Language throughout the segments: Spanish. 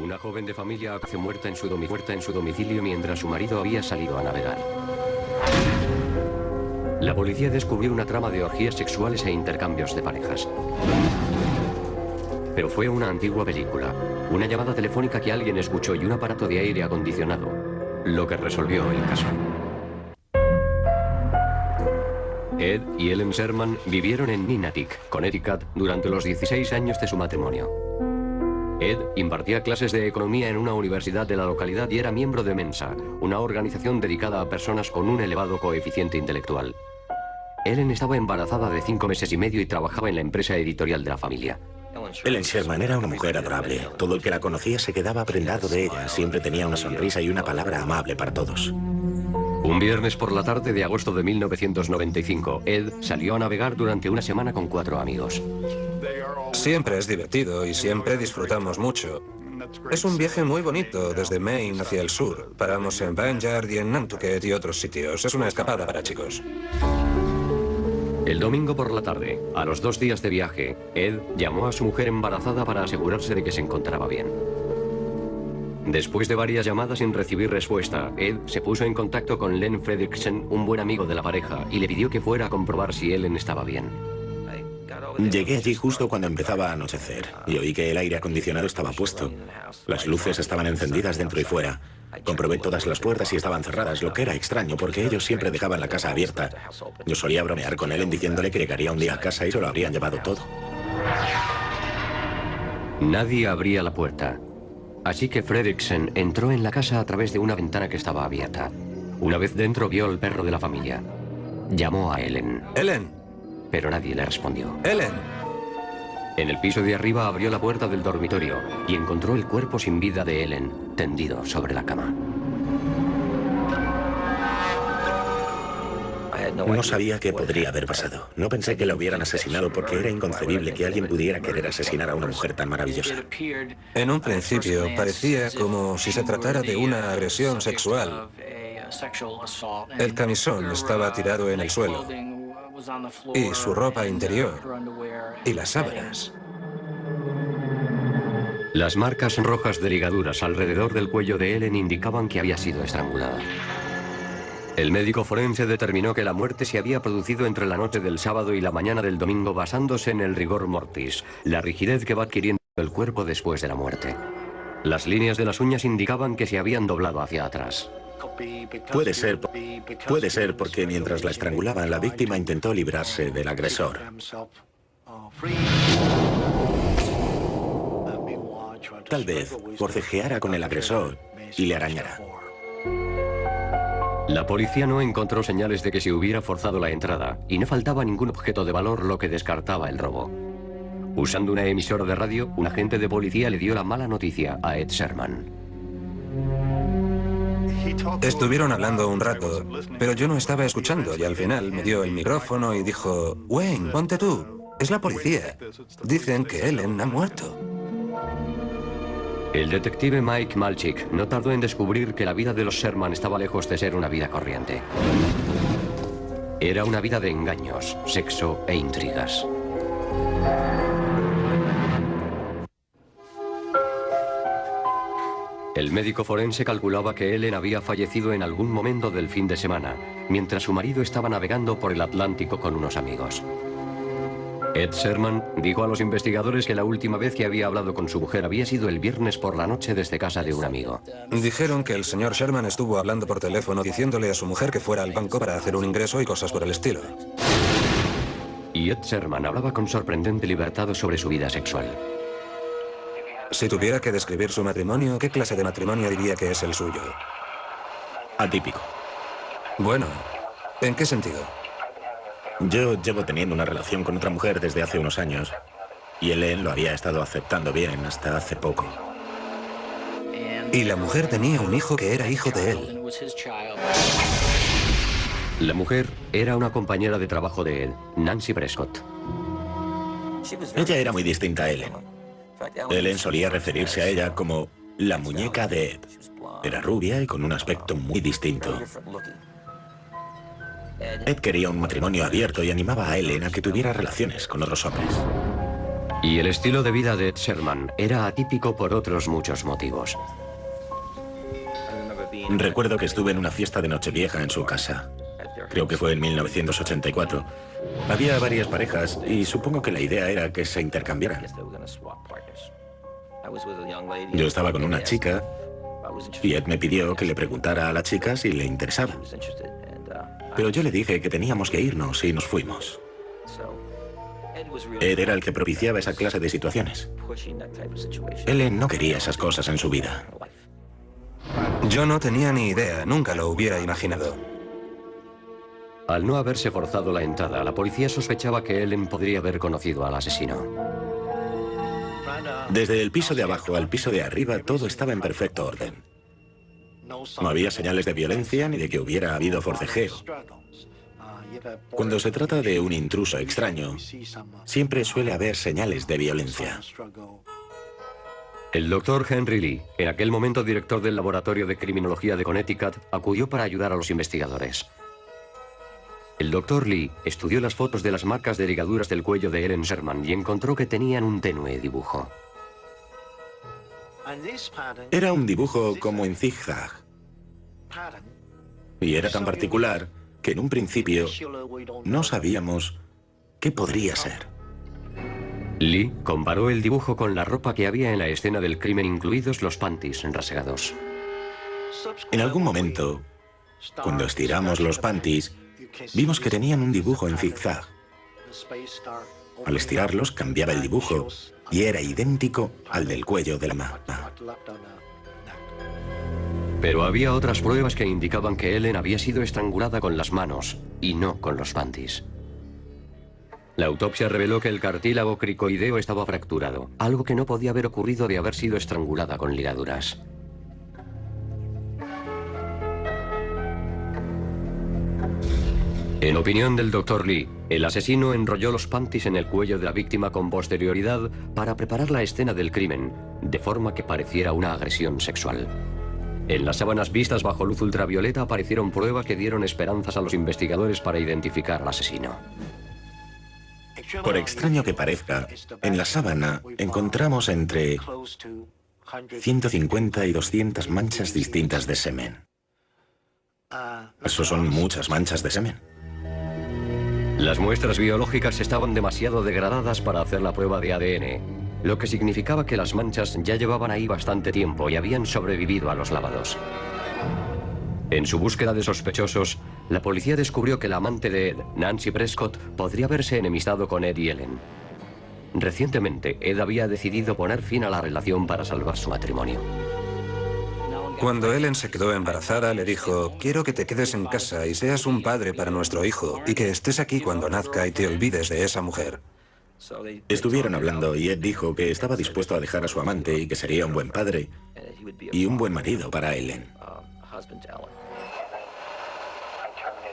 Una joven de familia apareció muerta en su domicilio mientras su marido había salido a navegar. La policía descubrió una trama de orgías sexuales e intercambios de parejas. Pero fue una antigua película, una llamada telefónica que alguien escuchó y un aparato de aire acondicionado, lo que resolvió el caso. Ed y Ellen Sherman vivieron en Neenahtyee, Connecticut, durante los 16 años de su matrimonio. Ed impartía clases de economía en una universidad de la localidad y era miembro de Mensa, una organización dedicada a personas con un elevado coeficiente intelectual. Ellen estaba embarazada de 5 meses y medio y trabajaba en la empresa editorial de la familia. Ellen Sherman era una mujer adorable. Todo el que la conocía se quedaba prendado de ella. Siempre tenía una sonrisa y una palabra amable para todos. Un viernes por la tarde de agosto de 1995, Ed salió a navegar durante una semana con 4 amigos. Siempre es divertido y siempre disfrutamos mucho. Es un viaje muy bonito desde Maine hacia el sur. Paramos en Vineyard y en Nantucket y otros sitios. Es una escapada para chicos. El domingo por la tarde, a los 2 días de viaje, Ed llamó a su mujer embarazada para asegurarse de que se encontraba bien. Después de varias llamadas sin recibir respuesta, Ed se puso en contacto con Len Fredrickson, un buen amigo de la pareja, y le pidió que fuera a comprobar si Ellen estaba bien. Llegué allí justo cuando empezaba a anochecer y oí que el aire acondicionado estaba puesto. Las luces estaban encendidas dentro y fuera. Comprobé todas las puertas y estaban cerradas, lo que era extraño porque ellos siempre dejaban la casa abierta. Yo solía bromear con Ellen diciéndole que llegaría un día a casa y se lo habrían llevado todo. Nadie abría la puerta. Así que Fredrickson entró en la casa a través de una ventana que estaba abierta. Una vez dentro vio al perro de la familia. Llamó a Ellen. ¡Ellen! Pero nadie le respondió. ¡Ellen! En el piso de arriba abrió la puerta del dormitorio y encontró el cuerpo sin vida de Ellen, tendido sobre la cama. No sabía qué podría haber pasado. No pensé que la hubieran asesinado porque era inconcebible que alguien pudiera querer asesinar a una mujer tan maravillosa. En un principio parecía como si se tratara de una agresión sexual. El camisón estaba tirado en el suelo. Y su ropa interior. Y las sábanas. Las marcas rojas de ligaduras alrededor del cuello de Ellen indicaban que había sido estrangulada. El médico forense determinó que la muerte se había producido entre la noche del sábado y la mañana del domingo basándose en el rigor mortis, la rigidez que va adquiriendo el cuerpo después de la muerte. Las líneas de las uñas indicaban que se habían doblado hacia atrás. Puede ser porque mientras la estrangulaban, la víctima intentó librarse del agresor. Tal vez forcejeara con el agresor y le arañara. La policía no encontró señales de que se hubiera forzado la entrada y no faltaba ningún objeto de valor, lo que descartaba el robo. Usando una emisora de radio, un agente de policía le dio la mala noticia a Ed Sherman. Estuvieron hablando un rato, pero yo no estaba escuchando y al final me dio el micrófono y dijo: Wayne, ponte tú, es la policía. Dicen que Ellen ha muerto. El detective Mike Malchik no tardó en descubrir que la vida de los Sherman estaba lejos de ser una vida corriente. Era una vida de engaños, sexo e intrigas. El médico forense calculaba que Ellen había fallecido en algún momento del fin de semana, mientras su marido estaba navegando por el Atlántico con unos amigos. Ed Sherman dijo a los investigadores que la última vez que había hablado con su mujer había sido el viernes por la noche desde casa de un amigo. Dijeron que el señor Sherman estuvo hablando por teléfono diciéndole a su mujer que fuera al banco para hacer un ingreso y cosas por el estilo. Y Ed Sherman hablaba con sorprendente libertad sobre su vida sexual. Si tuviera que describir su matrimonio, ¿qué clase de matrimonio diría que es el suyo? Atípico. Bueno, ¿en qué sentido? Yo llevo teniendo una relación con otra mujer desde hace unos años y Ellen lo había estado aceptando bien hasta hace poco. Y la mujer tenía un hijo que era hijo de él. La mujer era una compañera de trabajo de Ed, Nancy Prescott. Ella era muy distinta a Ellen. Ellen solía referirse a ella como la muñeca de Ed. Era rubia y con un aspecto muy distinto. Ed quería un matrimonio abierto y animaba a Ellen a que tuviera relaciones con otros hombres. Y el estilo de vida de Ed Sherman era atípico por otros muchos motivos. Recuerdo que estuve en una fiesta de Nochevieja en su casa. Creo que fue en 1984. Había varias parejas y supongo que la idea era que se intercambiaran. Yo estaba con una chica y Ed me pidió que le preguntara a la chica si le interesaba. Pero yo le dije que teníamos que irnos y nos fuimos. Ed era el que propiciaba esa clase de situaciones. Ellen no quería esas cosas en su vida. Yo no tenía ni idea, nunca lo hubiera imaginado. Al no haberse forzado la entrada, la policía sospechaba que Ellen podría haber conocido al asesino. Desde el piso de abajo al piso de arriba, todo estaba en perfecto orden. No había señales de violencia ni de que hubiera habido forcejeo. Cuando se trata de un intruso extraño, siempre suele haber señales de violencia. El doctor Henry Lee, en aquel momento director del Laboratorio de Criminología de Connecticut, acudió para ayudar a los investigadores. El doctor Lee estudió las fotos de las marcas de ligaduras del cuello de Ellen Sherman y encontró que tenían un tenue dibujo. Era un dibujo como en zigzag. Y era tan particular que en un principio no sabíamos qué podría ser. Lee comparó el dibujo con la ropa que había en la escena del crimen, incluidos los panties rasgados. En algún momento, cuando estiramos los panties, vimos que tenían un dibujo en zigzag. Al estirarlos cambiaba el dibujo y era idéntico al del cuello de la mano. Pero había otras pruebas que indicaban que Ellen había sido estrangulada con las manos y no con los panties. La autopsia reveló que el cartílago cricoideo estaba fracturado, algo que no podía haber ocurrido de haber sido estrangulada con ligaduras. En opinión del Dr. Lee, el asesino enrolló los panties en el cuello de la víctima con posterioridad para preparar la escena del crimen, de forma que pareciera una agresión sexual. En las sábanas vistas bajo luz ultravioleta aparecieron pruebas que dieron esperanzas a los investigadores para identificar al asesino. Por extraño que parezca, en la sábana encontramos entre 150 y 200 manchas distintas de semen. Eso son muchas manchas de semen. Las muestras biológicas estaban demasiado degradadas para hacer la prueba de ADN, lo que significaba que las manchas ya llevaban ahí bastante tiempo y habían sobrevivido a los lavados. En su búsqueda de sospechosos, la policía descubrió que la amante de Ed, Nancy Prescott, podría haberse enemistado con Ed y Ellen. Recientemente, Ed había decidido poner fin a la relación para salvar su matrimonio. Cuando Ellen se quedó embarazada, le dijo: quiero que te quedes en casa y seas un padre para nuestro hijo, y que estés aquí cuando nazca y te olvides de esa mujer. Estuvieron hablando y Ed dijo que estaba dispuesto a dejar a su amante y que sería un buen padre y un buen marido para Ellen.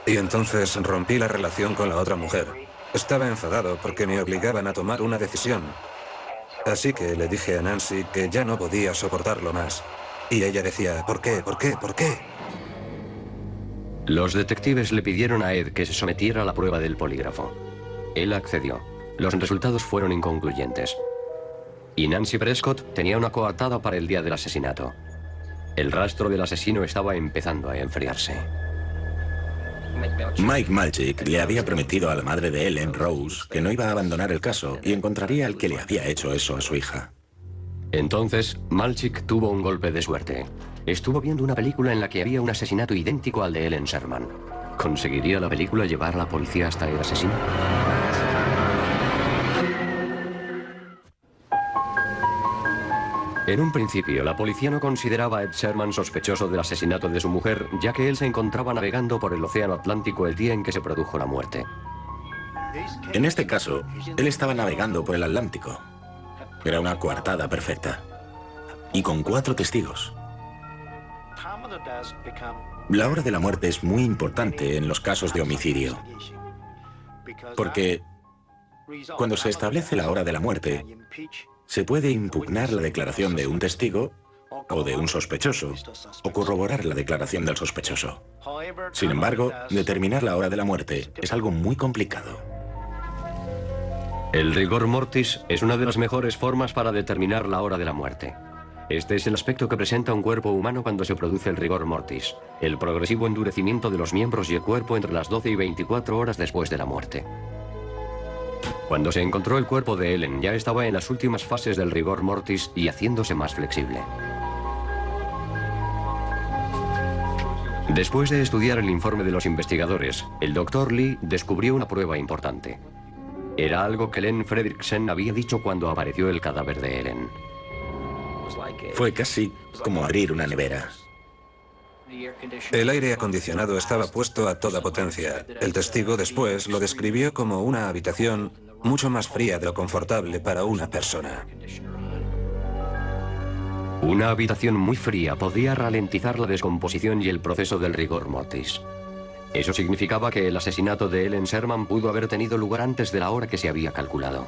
Y entonces rompí la relación con la otra mujer. Estaba enfadado porque me obligaban a tomar una decisión. Así que le dije a Nancy que ya no podía soportarlo más. Y ella decía: ¿por qué? ¿Por qué? ¿Por qué? Los detectives le pidieron a Ed que se sometiera a la prueba del polígrafo. Él accedió. Los resultados fueron inconcluyentes. Y Nancy Prescott tenía una coartada para el día del asesinato. El rastro del asesino estaba empezando a enfriarse. Mike Malchik le había prometido a la madre de Ellen, Rose, que no iba a abandonar el caso y encontraría al que le había hecho eso a su hija. Entonces, Malchik tuvo un golpe de suerte. Estuvo viendo una película en la que había un asesinato idéntico al de Ellen Sherman. ¿Conseguiría la película llevar a la policía hasta el asesino? En un principio, la policía no consideraba a Ed Sherman sospechoso del asesinato de su mujer, ya que él se encontraba navegando por el Océano Atlántico el día en que se produjo la muerte. En este caso, él estaba navegando por el Atlántico. Era una coartada perfecta. Y con 4 testigos. La hora de la muerte es muy importante en los casos de homicidio. Porque cuando se establece la hora de la muerte, se puede impugnar la declaración de un testigo o de un sospechoso, o corroborar la declaración del sospechoso. Sin embargo, determinar la hora de la muerte es algo muy complicado. El rigor mortis es una de las mejores formas para determinar la hora de la muerte. Este es el aspecto que presenta un cuerpo humano cuando se produce el rigor mortis, el progresivo endurecimiento de los miembros y el cuerpo entre las 12 y 24 horas después de la muerte. Cuando se encontró el cuerpo de Ellen, ya estaba en las últimas fases del rigor mortis y haciéndose más flexible. Después de estudiar el informe de los investigadores, el Dr. Lee descubrió una prueba importante. Era algo que Len Fredriksen había dicho cuando apareció el cadáver de Ellen. Fue casi como abrir una nevera. El aire acondicionado estaba puesto a toda potencia. El testigo después lo describió como una habitación mucho más fría de lo confortable para una persona. Una habitación muy fría podía ralentizar la descomposición y el proceso del rigor mortis. Eso significaba que el asesinato de Ellen Sherman pudo haber tenido lugar antes de la hora que se había calculado.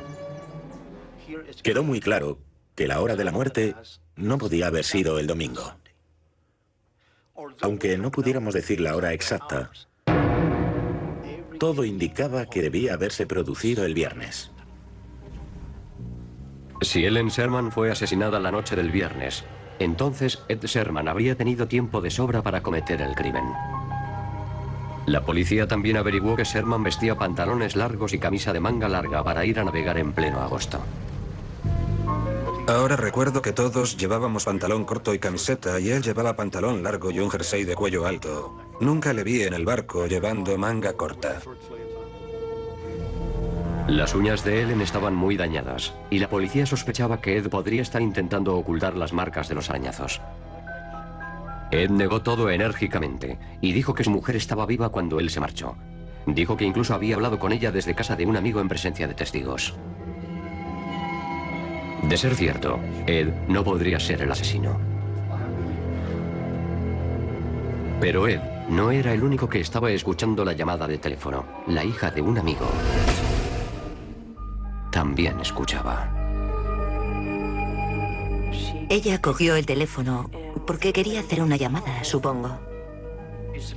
Quedó muy claro que la hora de la muerte no podía haber sido el domingo. Aunque no pudiéramos decir la hora exacta, todo indicaba que debía haberse producido el viernes. Si Ellen Sherman fue asesinada la noche del viernes, entonces Ed Sherman habría tenido tiempo de sobra para cometer el crimen. La policía también averiguó que Sherman vestía pantalones largos y camisa de manga larga para ir a navegar en pleno agosto. Ahora recuerdo que todos llevábamos pantalón corto y camiseta y él llevaba pantalón largo y un jersey de cuello alto. Nunca le vi en el barco llevando manga corta. Las uñas de Ellen estaban muy dañadas y la policía sospechaba que Ed podría estar intentando ocultar las marcas de los arañazos. Ed negó todo enérgicamente y dijo que su mujer estaba viva cuando él se marchó. Dijo que incluso había hablado con ella desde casa de un amigo en presencia de testigos. De ser cierto, Ed no podría ser el asesino. Pero Ed no era el único que estaba escuchando la llamada de teléfono. La hija de un amigo también escuchaba. Ella cogió el teléfono porque quería hacer una llamada, supongo.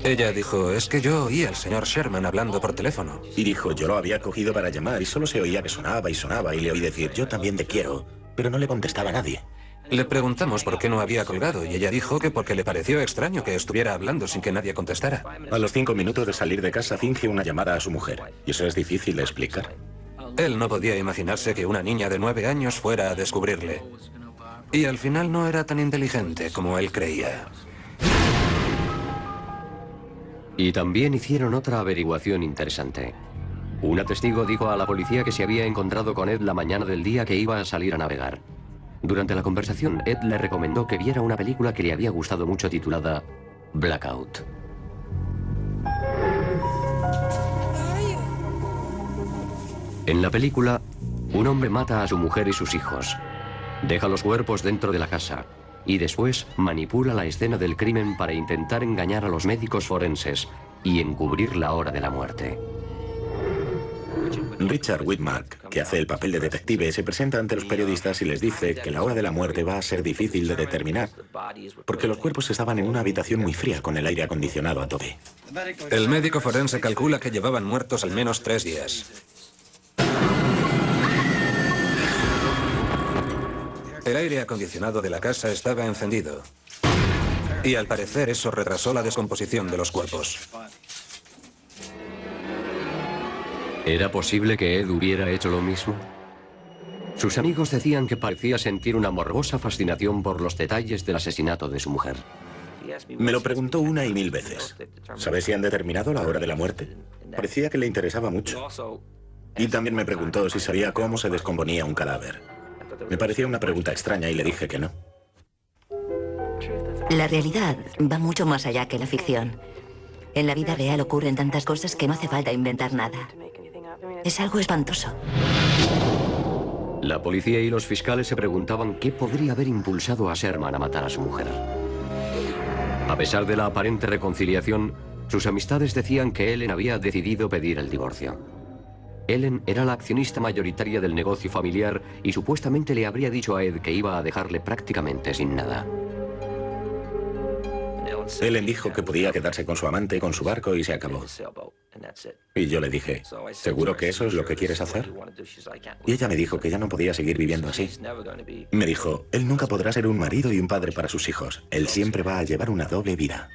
Ella dijo, es que yo oí al señor Sherman hablando por teléfono. Y dijo, yo lo había cogido para llamar y solo se oía que sonaba y sonaba y le oí decir, yo también te quiero, pero no le contestaba a nadie. Le preguntamos por qué no había colgado y ella dijo que porque le pareció extraño que estuviera hablando sin que nadie contestara. A los 5 minutos de salir de casa finge una llamada a su mujer. Y eso es difícil de explicar. Él no podía imaginarse que una niña de 9 años fuera a descubrirle. Y al final no era tan inteligente como él creía. Y también hicieron otra averiguación interesante. Una testigo dijo a la policía que se había encontrado con Ed la mañana del día que iba a salir a navegar. Durante la conversación, Ed le recomendó que viera una película que le había gustado mucho titulada Blackout. En la película, un hombre mata a su mujer y sus hijos, deja los cuerpos dentro de la casa y después manipula la escena del crimen para intentar engañar a los médicos forenses y encubrir la hora de la muerte. Richard Widmark, que hace el papel de detective, se presenta ante los periodistas y les dice que la hora de la muerte va a ser difícil de determinar, porque los cuerpos estaban en una habitación muy fría con el aire acondicionado a tope. El médico forense calcula que llevaban muertos al menos 3 días. El aire acondicionado de la casa estaba encendido. Y al parecer eso retrasó la descomposición de los cuerpos. ¿Era posible que Ed hubiera hecho lo mismo? Sus amigos decían que parecía sentir una morbosa fascinación por los detalles del asesinato de su mujer. Me lo preguntó 1 y 1000 veces. ¿Sabes si han determinado la hora de la muerte? Parecía que le interesaba mucho. Y también me preguntó si sabía cómo se descomponía un cadáver. Me parecía una pregunta extraña y le dije que no. La realidad va mucho más allá que la ficción. En la vida real ocurren tantas cosas que no hace falta inventar nada. Es algo espantoso. La policía y los fiscales se preguntaban qué podría haber impulsado a Sherman a matar a su mujer. A pesar de la aparente reconciliación, sus amistades decían que Ellen había decidido pedir el divorcio. Ellen era la accionista mayoritaria del negocio familiar y supuestamente le habría dicho a Ed que iba a dejarle prácticamente sin nada. Ellen dijo que podía quedarse con su amante, con su barco y se acabó. Y yo le dije, ¿seguro que eso es lo que quieres hacer? Y ella me dijo que ya no podía seguir viviendo así. Me dijo, él nunca podrá ser un marido y un padre para sus hijos. Él siempre va a llevar una doble vida.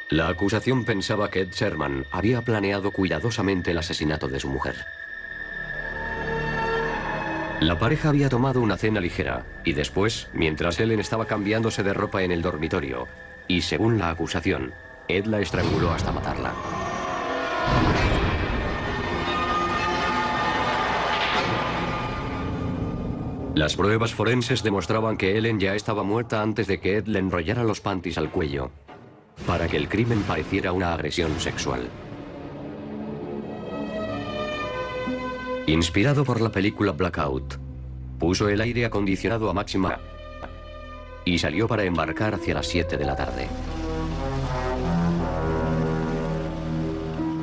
La acusación pensaba que Ed Sherman había planeado cuidadosamente el asesinato de su mujer. La pareja había tomado una cena ligera y después, mientras Ellen estaba cambiándose de ropa en el dormitorio, y según la acusación, Ed la estranguló hasta matarla. Las pruebas forenses demostraban que Ellen ya estaba muerta antes de que Ed le enrollara los panties al cuello, para que el crimen pareciera una agresión sexual. Inspirado por la película Blackout, puso el aire acondicionado a máxima y salió para embarcar hacia las 7 de la tarde.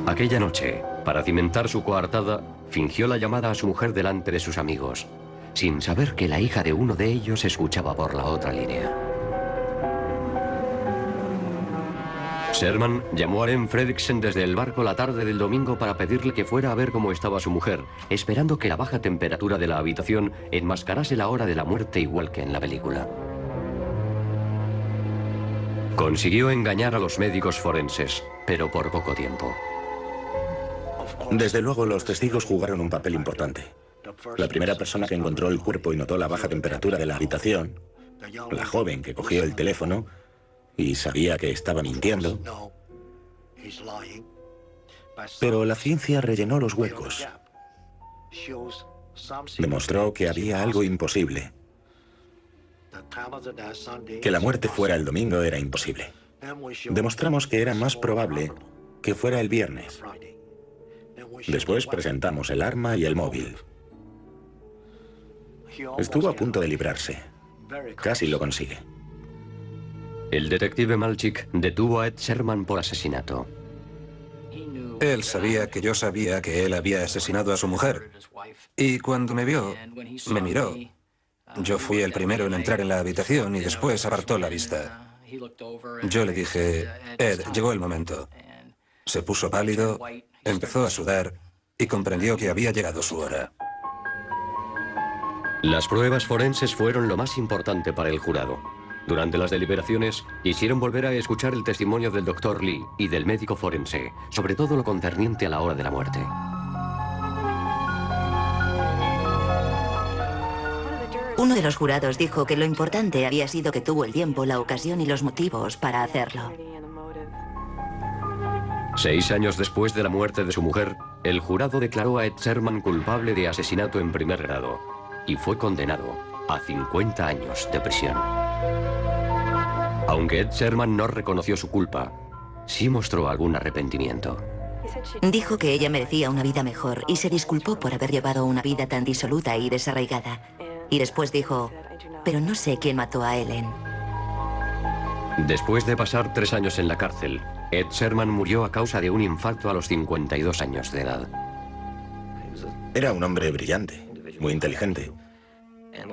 Aquella noche, para cimentar su coartada, fingió la llamada a su mujer delante de sus amigos, sin saber que la hija de uno de ellos escuchaba por la otra línea. Sherman llamó a Ellen Fredricksen desde el barco la tarde del domingo para pedirle que fuera a ver cómo estaba su mujer, esperando que la baja temperatura de la habitación enmascarase la hora de la muerte igual que en la película. Consiguió engañar a los médicos forenses, pero por poco tiempo. Desde luego, los testigos jugaron un papel importante. La primera persona que encontró el cuerpo y notó la baja temperatura de la habitación, la joven que cogió el teléfono y sabía que estaba mintiendo. Pero la ciencia rellenó los huecos. Demostró que había algo imposible. Que la muerte fuera el domingo era imposible. Demostramos que era más probable que fuera el viernes. Después presentamos el arma y el móvil. Estuvo a punto de librarse. Casi lo consigue. El detective Malchik detuvo a Ed Sherman por asesinato. Él sabía que yo sabía que él había asesinado a su mujer. Y cuando me vio, me miró. Yo fui el primero en entrar en la habitación y después apartó la vista. Yo le dije, Ed, llegó el momento. Se puso pálido, empezó a sudar y comprendió que había llegado su hora. Las pruebas forenses fueron lo más importante para el jurado. Durante las deliberaciones, quisieron volver a escuchar el testimonio del Dr. Lee y del médico forense, sobre todo lo concerniente a la hora de la muerte. Uno de los jurados dijo que lo importante había sido que tuvo el tiempo, la ocasión y los motivos para hacerlo. 6 años después de la muerte de su mujer, el jurado declaró a Ed Sherman culpable de asesinato en primer grado y fue condenado a 50 años de prisión. Aunque Ed Sherman no reconoció su culpa, sí mostró algún arrepentimiento. Dijo que ella merecía una vida mejor y se disculpó por haber llevado una vida tan disoluta y desarraigada. Y después dijo, pero no sé quién mató a Ellen. Después de pasar 3 años en la cárcel, Ed Sherman murió a causa de un infarto a los 52 años de edad. Era un hombre brillante, muy inteligente.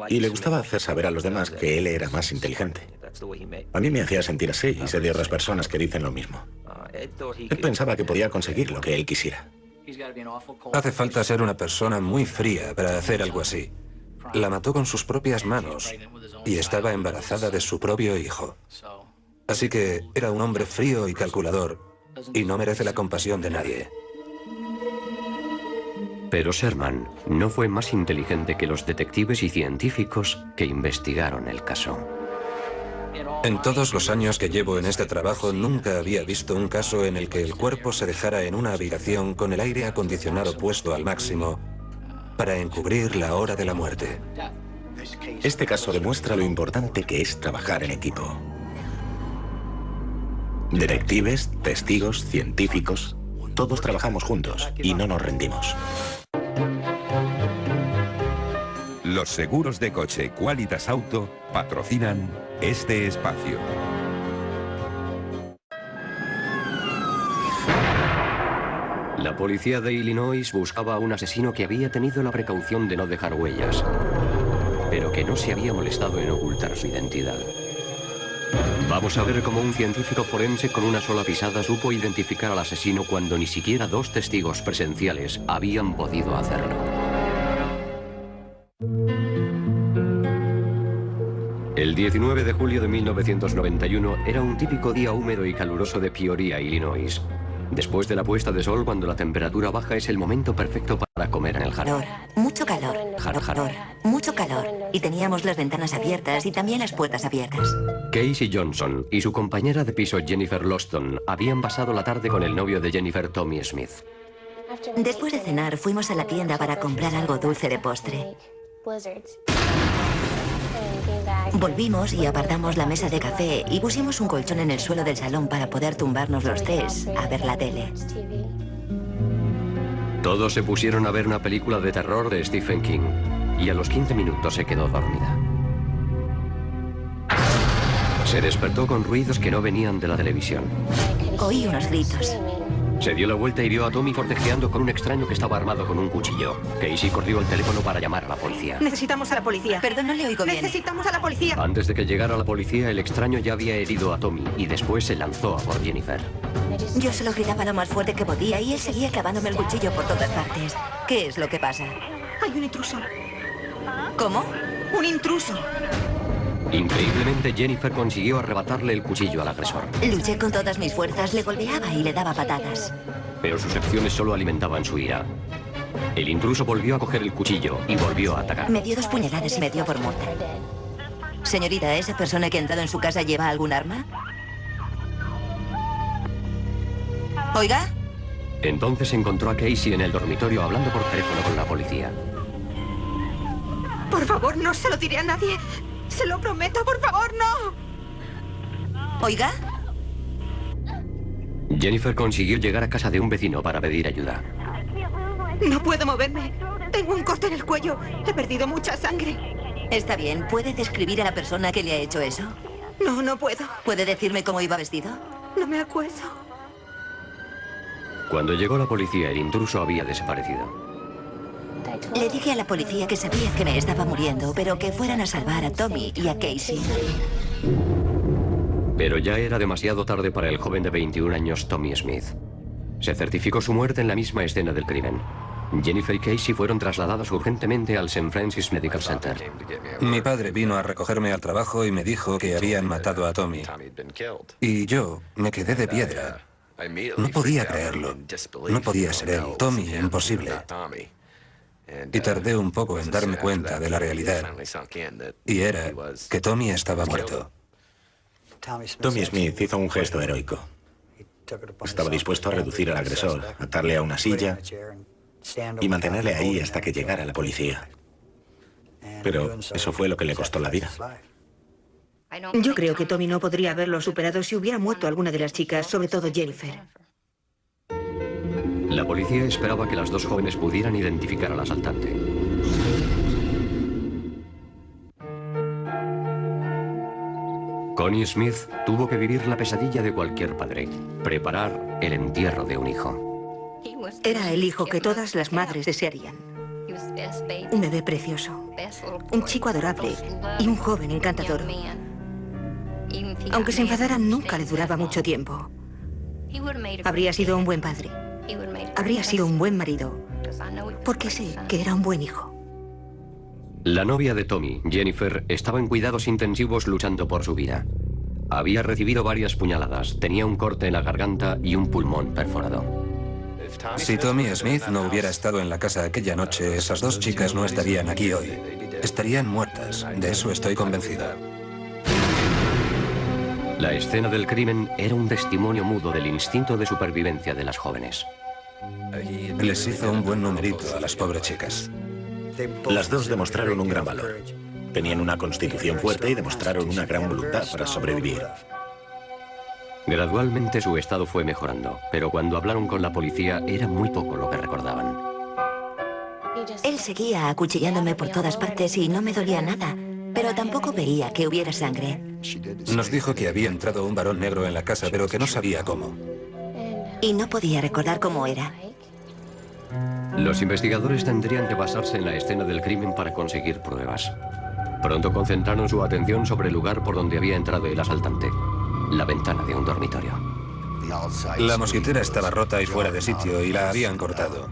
Y le gustaba hacer saber a los demás que él era más inteligente. A mí me hacía sentir así y sé de otras personas que dicen lo mismo. Él pensaba que podía conseguir lo que él quisiera. Hace falta ser una persona muy fría para hacer algo así. La mató con sus propias manos y estaba embarazada de su propio hijo. Así que era un hombre frío y calculador y no merece la compasión de nadie. Pero Sherman no fue más inteligente que los detectives y científicos que investigaron el caso. En todos los años que llevo en este trabajo nunca había visto un caso en el que el cuerpo se dejara en una habitación con el aire acondicionado puesto al máximo para encubrir la hora de la muerte. Este caso demuestra lo importante que es trabajar en equipo. Detectives, testigos, científicos, todos trabajamos juntos y no nos rendimos. Los seguros de coche Qualitas Auto patrocinan este espacio. La policía de Illinois buscaba a un asesino que había tenido la precaución de no dejar huellas, pero que no se había molestado en ocultar su identidad. Vamos a ver cómo un científico forense con una sola pisada supo identificar al asesino cuando ni siquiera 2 testigos presenciales habían podido hacerlo. El 19 de julio de 1991 era un típico día húmedo y caluroso de Peoria, Illinois. Después de la puesta de sol, cuando la temperatura baja, es el momento perfecto para comer en el jardín. Mucho calor, mucho calor. Y teníamos las ventanas abiertas y también las puertas abiertas. Casey Johnson y su compañera de piso Jennifer Loston habían pasado la tarde con el novio de Jennifer, Tommy Smith. Después de cenar, fuimos a la tienda para comprar algo dulce de postre. Volvimos y apartamos la mesa de café y pusimos un colchón en el suelo del salón para poder tumbarnos los tres a ver la tele. Todos se pusieron a ver una película de terror de Stephen King y a los 15 minutos se quedó dormida. Se despertó con ruidos que no venían de la televisión. Oí unos gritos. Se dio la vuelta y vio a Tommy forcejeando con un extraño que estaba armado con un cuchillo. Casey corrió al teléfono para llamar a la policía. Necesitamos a la policía. Perdón, no le oigo bien. Necesitamos a la policía. Antes de que llegara la policía, el extraño ya había herido a Tommy y después se lanzó a por Jennifer. Yo solo gritaba lo más fuerte que podía y él seguía clavándome el cuchillo por todas partes. ¿Qué es lo que pasa? Hay un intruso. ¿Cómo? Un intruso. Increíblemente, Jennifer consiguió arrebatarle el cuchillo al agresor. Luché con todas mis fuerzas, le golpeaba y le daba patadas. Pero sus acciones solo alimentaban su ira. El intruso volvió a coger el cuchillo y volvió a atacar. Me dio 2 puñaladas y me dio por muerta. Señorita, ¿esa persona que ha entrado en su casa lleva algún arma? ¿Oiga? Entonces encontró a Casey en el dormitorio hablando por teléfono con la policía. Por favor, no se lo diré a nadie. Se lo prometo, por favor, no. ¿Oiga? Jennifer consiguió llegar a casa de un vecino para pedir ayuda. No puedo moverme. Tengo un corte en el cuello. He perdido mucha sangre. Está bien. ¿Puede describir a la persona que le ha hecho eso? No, no puedo. ¿Puede decirme cómo iba vestido? No me acuerdo. Cuando llegó la policía, el intruso había desaparecido. Le dije a la policía que sabía que me estaba muriendo, pero que fueran a salvar a Tommy y a Casey. Pero ya era demasiado tarde para el joven de 21 años, Tommy Smith. Se certificó su muerte en la misma escena del crimen. Jennifer y Casey fueron trasladadas urgentemente al St. Francis Medical Center. Mi padre vino a recogerme al trabajo y me dijo que habían matado a Tommy. Y yo me quedé de piedra. No podía creerlo. No podía ser él. Tommy, imposible. Y tardé un poco en darme cuenta de la realidad. Y era que Tommy estaba muerto. Tommy Smith hizo un gesto heroico. Estaba dispuesto a reducir al agresor, atarle a una silla y mantenerle ahí hasta que llegara la policía. Pero eso fue lo que le costó la vida. Yo creo que Tommy no podría haberlo superado si hubiera muerto alguna de las chicas, sobre todo Jennifer. La policía esperaba que las 2 jóvenes pudieran identificar al asaltante. Connie Smith tuvo que vivir la pesadilla de cualquier padre, preparar el entierro de un hijo. Era el hijo que todas las madres desearían. Un bebé precioso, un chico adorable y un joven encantador. Aunque se enfadara, nunca le duraba mucho tiempo. Habría sido un buen padre. Habría sido un buen marido, porque sé que era un buen hijo. La novia de Tommy, Jennifer, estaba en cuidados intensivos luchando por su vida. Había recibido varias puñaladas, tenía un corte en la garganta y un pulmón perforado. Si Tommy Smith no hubiera estado en la casa aquella noche, esas 2 chicas no estarían aquí hoy. Estarían muertas, de eso estoy convencido. La escena del crimen era un testimonio mudo del instinto de supervivencia de las jóvenes. Les hizo un buen numerito a las pobres chicas. Las 2 demostraron un gran valor. Tenían una constitución fuerte y demostraron una gran voluntad para sobrevivir. Gradualmente su estado fue mejorando, pero cuando hablaron con la policía era muy poco lo que recordaban. Él seguía acuchillándome por todas partes y no me dolía nada, pero tampoco veía que hubiera sangre. Nos dijo que había entrado un varón negro en la casa, pero que no sabía cómo. Y no podía recordar cómo era. Los investigadores tendrían que basarse en la escena del crimen para conseguir pruebas. Pronto concentraron su atención sobre el lugar por donde había entrado el asaltante, la ventana de un dormitorio. La mosquitera estaba rota y fuera de sitio y la habían cortado.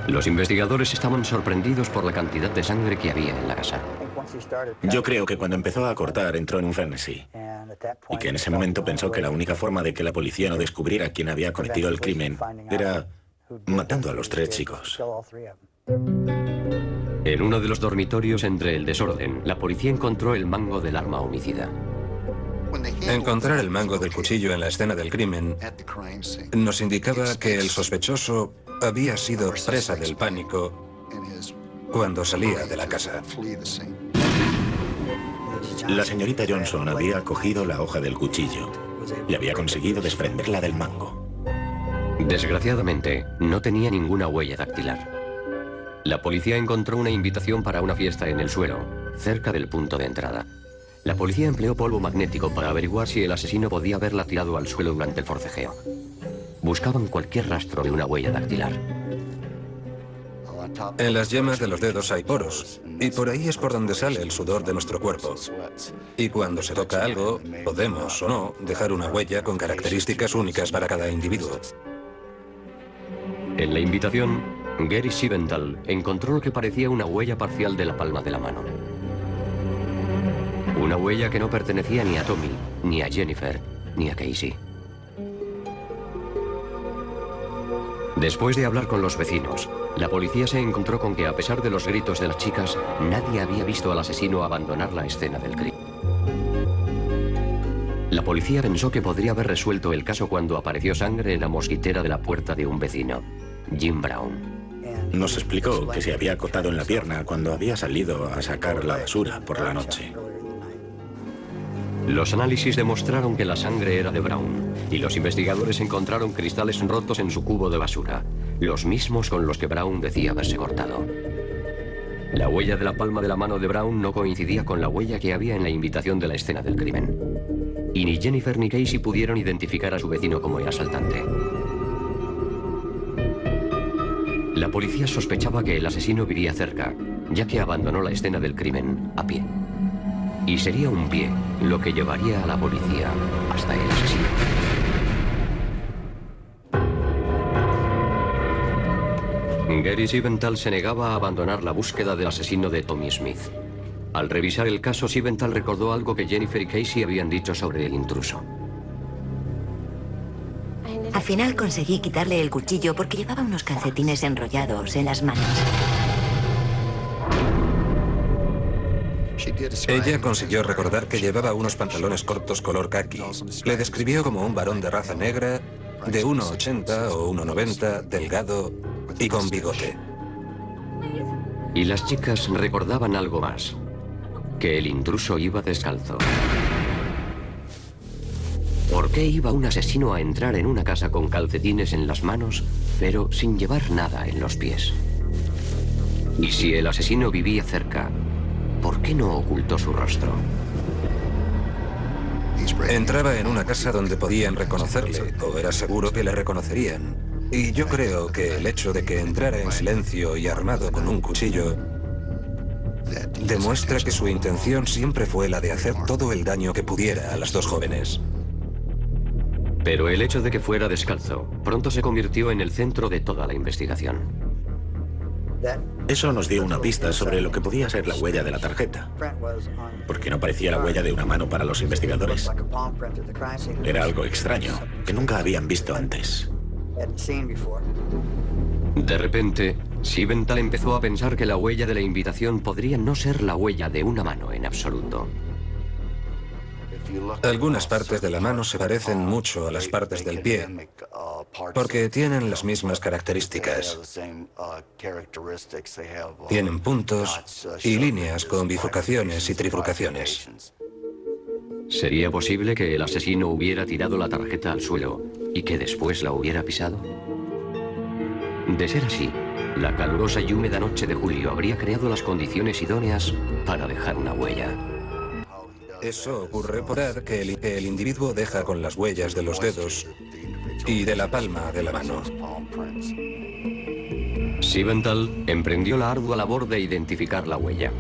Los investigadores estaban sorprendidos por la cantidad de sangre que había en la casa. Yo creo que cuando empezó a cortar entró en un frenesí. Y que en ese momento pensó que la única forma de que la policía no descubriera quién había cometido el crimen era matando a los 3 chicos. En uno de los dormitorios, entre el desorden, la policía encontró el mango del arma homicida. Encontrar el mango del cuchillo en la escena del crimen nos indicaba que el sospechoso había sido presa del pánico cuando salía de la casa. La señorita Johnson había cogido la hoja del cuchillo y había conseguido desprenderla del mango. Desgraciadamente, no tenía ninguna huella dactilar. La policía encontró una invitación para una fiesta en el suelo, cerca del punto de entrada. La policía empleó polvo magnético para averiguar si el asesino podía haberla tirado al suelo durante el forcejeo. Buscaban cualquier rastro de una huella dactilar. En las yemas de los dedos hay poros, y por ahí es por donde sale el sudor de nuestro cuerpo. Y cuando se toca algo, podemos o no dejar una huella con características únicas para cada individuo. En la invitación, Gary Siebenthal encontró lo que parecía una huella parcial de la palma de la mano. Una huella que no pertenecía ni a Tommy, ni a Jennifer, ni a Casey. Después de hablar con los vecinos, la policía se encontró con que, a pesar de los gritos de las chicas, nadie había visto al asesino abandonar la escena del crimen. La policía pensó que podría haber resuelto el caso cuando apareció sangre en la mosquitera de la puerta de un vecino, Jim Brown. Nos explicó que se había cortado en la pierna cuando había salido a sacar la basura por la noche. Los análisis demostraron que la sangre era de Brown, y los investigadores encontraron cristales rotos en su cubo de basura, los mismos con los que Brown decía haberse cortado. La huella de la palma de la mano de Brown no coincidía con la huella que había en la invitación de la escena del crimen. Y ni Jennifer ni Casey pudieron identificar a su vecino como el asaltante. La policía sospechaba que el asesino vivía cerca, ya que abandonó la escena del crimen a pie. Y sería un pie lo que llevaría a la policía hasta el asesino. Gary Siebenthal se negaba a abandonar la búsqueda del asesino de Tommy Smith. Al revisar el caso, Siebenthal recordó algo que Jennifer y Casey habían dicho sobre el intruso. Al final conseguí quitarle el cuchillo porque llevaba unos calcetines enrollados en las manos. Ella consiguió recordar que llevaba unos pantalones cortos color caqui. Le describió como un varón de raza negra, de 1,80 o 1,90, delgado y con bigote. Y las chicas recordaban algo más, que el intruso iba descalzo. ¿Por qué iba un asesino a entrar en una casa con calcetines en las manos, pero sin llevar nada en los pies? Y si el asesino vivía cerca, ¿por qué no ocultó su rostro? Entraba en una casa donde podían reconocerle, o era seguro que le reconocerían. Y yo creo que el hecho de que entrara en silencio y armado con un cuchillo demuestra que su intención siempre fue la de hacer todo el daño que pudiera a las dos jóvenes. Pero el hecho de que fuera descalzo pronto se convirtió en el centro de toda la investigación. Eso nos dio una pista sobre lo que podía ser la huella de la tarjeta, porque no parecía la huella de una mano para los investigadores. Era algo extraño, que nunca habían visto antes. De repente, Siebenthal empezó a pensar que la huella de la invitación podría no ser la huella de una mano en absoluto. Algunas partes de la mano se parecen mucho a las partes del pie, porque tienen las mismas características. Tienen puntos y líneas con bifurcaciones y trifurcaciones. ¿Sería posible que el asesino hubiera tirado la tarjeta al suelo y que después la hubiera pisado? De ser así, la calurosa y húmeda noche de julio habría creado las condiciones idóneas para dejar una huella. Eso ocurre por que el individuo deja con las huellas de los dedos y de la palma de la mano. Siebenthal emprendió la ardua labor de identificar la huella.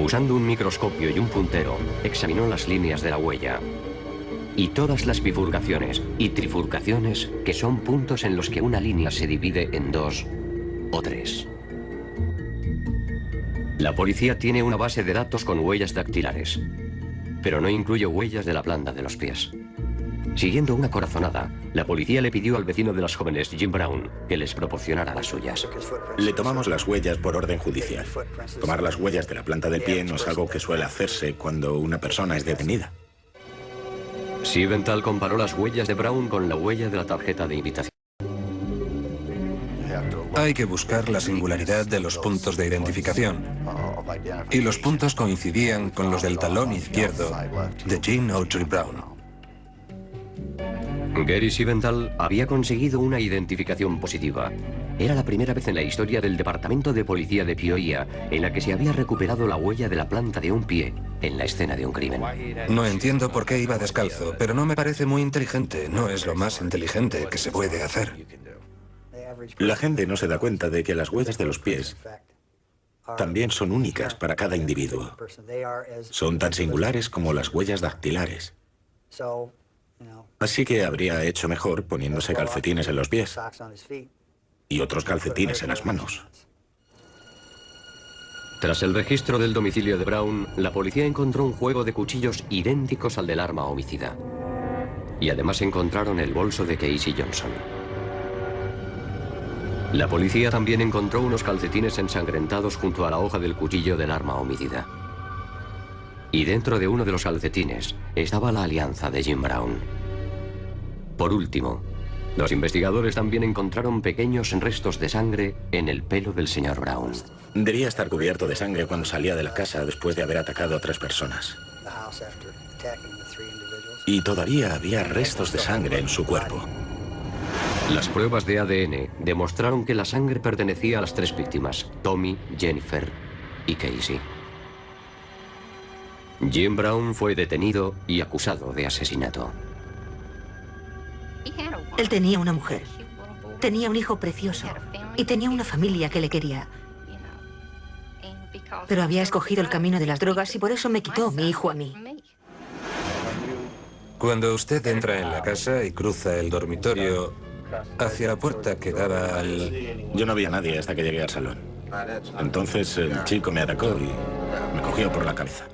Usando un microscopio y un puntero, examinó las líneas de la huella y todas las bifurcaciones y trifurcaciones, que son puntos en los que una línea se divide en 2 o 3. La policía tiene una base de datos con huellas dactilares, pero no incluye huellas de la planta de los pies. Siguiendo una corazonada, la policía le pidió al vecino de las jóvenes, Jim Brown, que les proporcionara las suyas. Le tomamos las huellas por orden judicial. Tomar las huellas de la planta del pie no es algo que suele hacerse cuando una persona es detenida. Siebenthal comparó las huellas de Brown con la huella de la tarjeta de invitación. Hay que buscar la singularidad de los puntos de identificación. Y los puntos coincidían con los del talón izquierdo de Jean Autry Brown. Gary Siebenthal había conseguido una identificación positiva. Era la primera vez en la historia del Departamento de Policía de Peoria en la que se había recuperado la huella de la planta de un pie en la escena de un crimen. No entiendo por qué iba descalzo, pero no me parece muy inteligente. No es lo más inteligente que se puede hacer. La gente no se da cuenta de que las huellas de los pies también son únicas para cada individuo. Son tan singulares como las huellas dactilares. Así que habría hecho mejor poniéndose calcetines en los pies y otros calcetines en las manos. Tras el registro del domicilio de Brown, la policía encontró un juego de cuchillos idénticos al del arma homicida. Y además encontraron el bolso de Casey Johnson. La policía también encontró unos calcetines ensangrentados junto a la hoja del cuchillo del arma homicida. Y dentro de uno de los calcetines estaba la alianza de Jim Brown. Por último, los investigadores también encontraron pequeños restos de sangre en el pelo del señor Brown. Debía estar cubierto de sangre cuando salía de la casa después de haber atacado a 3 personas. Y todavía había restos de sangre en su cuerpo. Las pruebas de ADN demostraron que la sangre pertenecía a las 3 víctimas, Tommy, Jennifer y Casey. Jim Brown fue detenido y acusado de asesinato. Él tenía una mujer, tenía un hijo precioso y tenía una familia que le quería. Pero había escogido el camino de las drogas y por eso me quitó mi hijo a mí. Cuando usted entra en la casa y cruza el dormitorio hacia la puerta que daba al... Yo no vi a nadie hasta que llegué al salón. Entonces el chico me atacó y me cogió por la cabeza.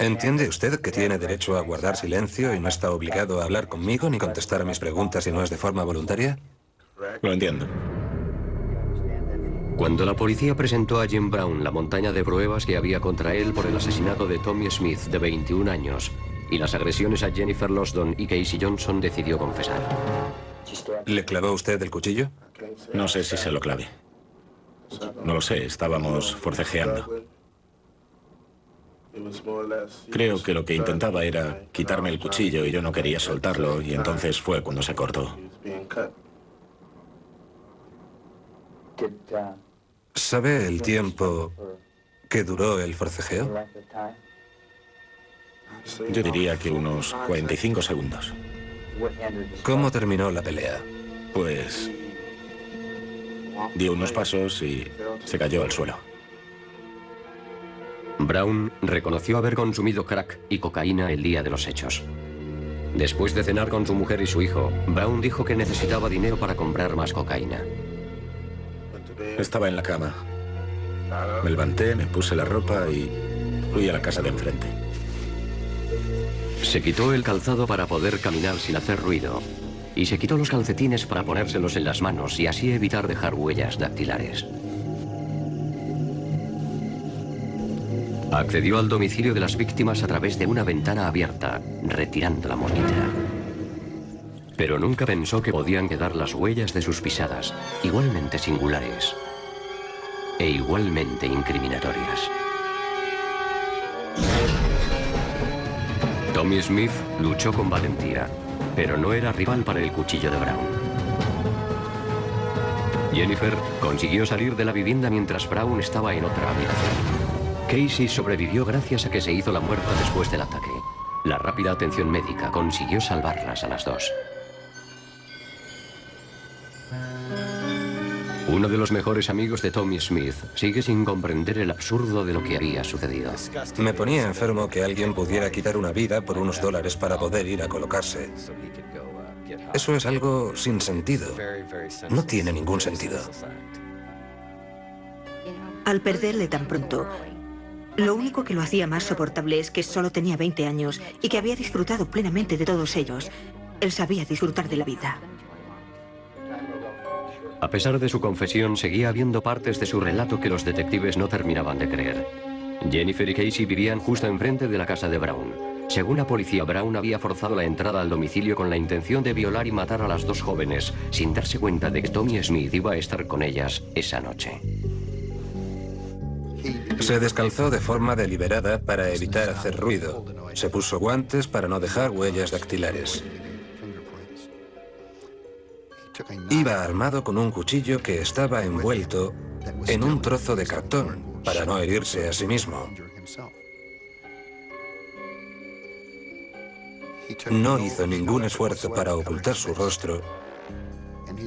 ¿Entiende usted que tiene derecho a guardar silencio y no está obligado a hablar conmigo ni contestar a mis preguntas si no es de forma voluntaria? Lo entiendo. Cuando la policía presentó a Jim Brown la montaña de pruebas que había contra él por el asesinato de Tommy Smith, de 21 años, y las agresiones a Jennifer Losdon y Casey Johnson, decidió confesar. ¿Le clavó usted el cuchillo? No sé si se lo clavé. No lo sé, estábamos forcejeando. Creo que lo que intentaba era quitarme el cuchillo y yo no quería soltarlo, y entonces fue cuando se cortó. ¿Sabe el tiempo que duró el forcejeo? Yo diría que unos 45 segundos. ¿Cómo terminó la pelea? Pues dio unos pasos y se cayó al suelo. Brown reconoció haber consumido crack y cocaína el día de los hechos. Después de cenar con su mujer y su hijo, Brown dijo que necesitaba dinero para comprar más cocaína. Estaba en la cama. Me levanté, me puse la ropa y fui a la casa de enfrente. Se quitó el calzado para poder caminar sin hacer ruido y se quitó los calcetines para ponérselos en las manos y así evitar dejar huellas dactilares. Accedió al domicilio de las víctimas a través de una ventana abierta, retirando la mosquitera. Pero nunca pensó que podían quedar las huellas de sus pisadas, igualmente singulares e igualmente incriminatorias. Tommy Smith luchó con valentía, pero no era rival para el cuchillo de Brown. Jennifer consiguió salir de la vivienda mientras Brown estaba en otra habitación. Casey sobrevivió gracias a que se hizo la muerta después del ataque. La rápida atención médica consiguió salvarlas a las dos. Uno de los mejores amigos de Tommy Smith sigue sin comprender el absurdo de lo que había sucedido. Me ponía enfermo que alguien pudiera quitar una vida por unos dólares para poder ir a colocarse. Eso es algo sin sentido. No tiene ningún sentido. Al perderle tan pronto, lo único que lo hacía más soportable es que solo tenía 20 años y que había disfrutado plenamente de todos ellos. Él sabía disfrutar de la vida. A pesar de su confesión, seguía habiendo partes de su relato que los detectives no terminaban de creer. Jennifer y Casey vivían justo enfrente de la casa de Brown. Según la policía, Brown había forzado la entrada al domicilio con la intención de violar y matar a las dos jóvenes, sin darse cuenta de que Tommy Smith iba a estar con ellas esa noche. Se descalzó de forma deliberada para evitar hacer ruido. Se puso guantes para no dejar huellas dactilares. Iba armado con un cuchillo que estaba envuelto en un trozo de cartón para no herirse a sí mismo. No hizo ningún esfuerzo para ocultar su rostro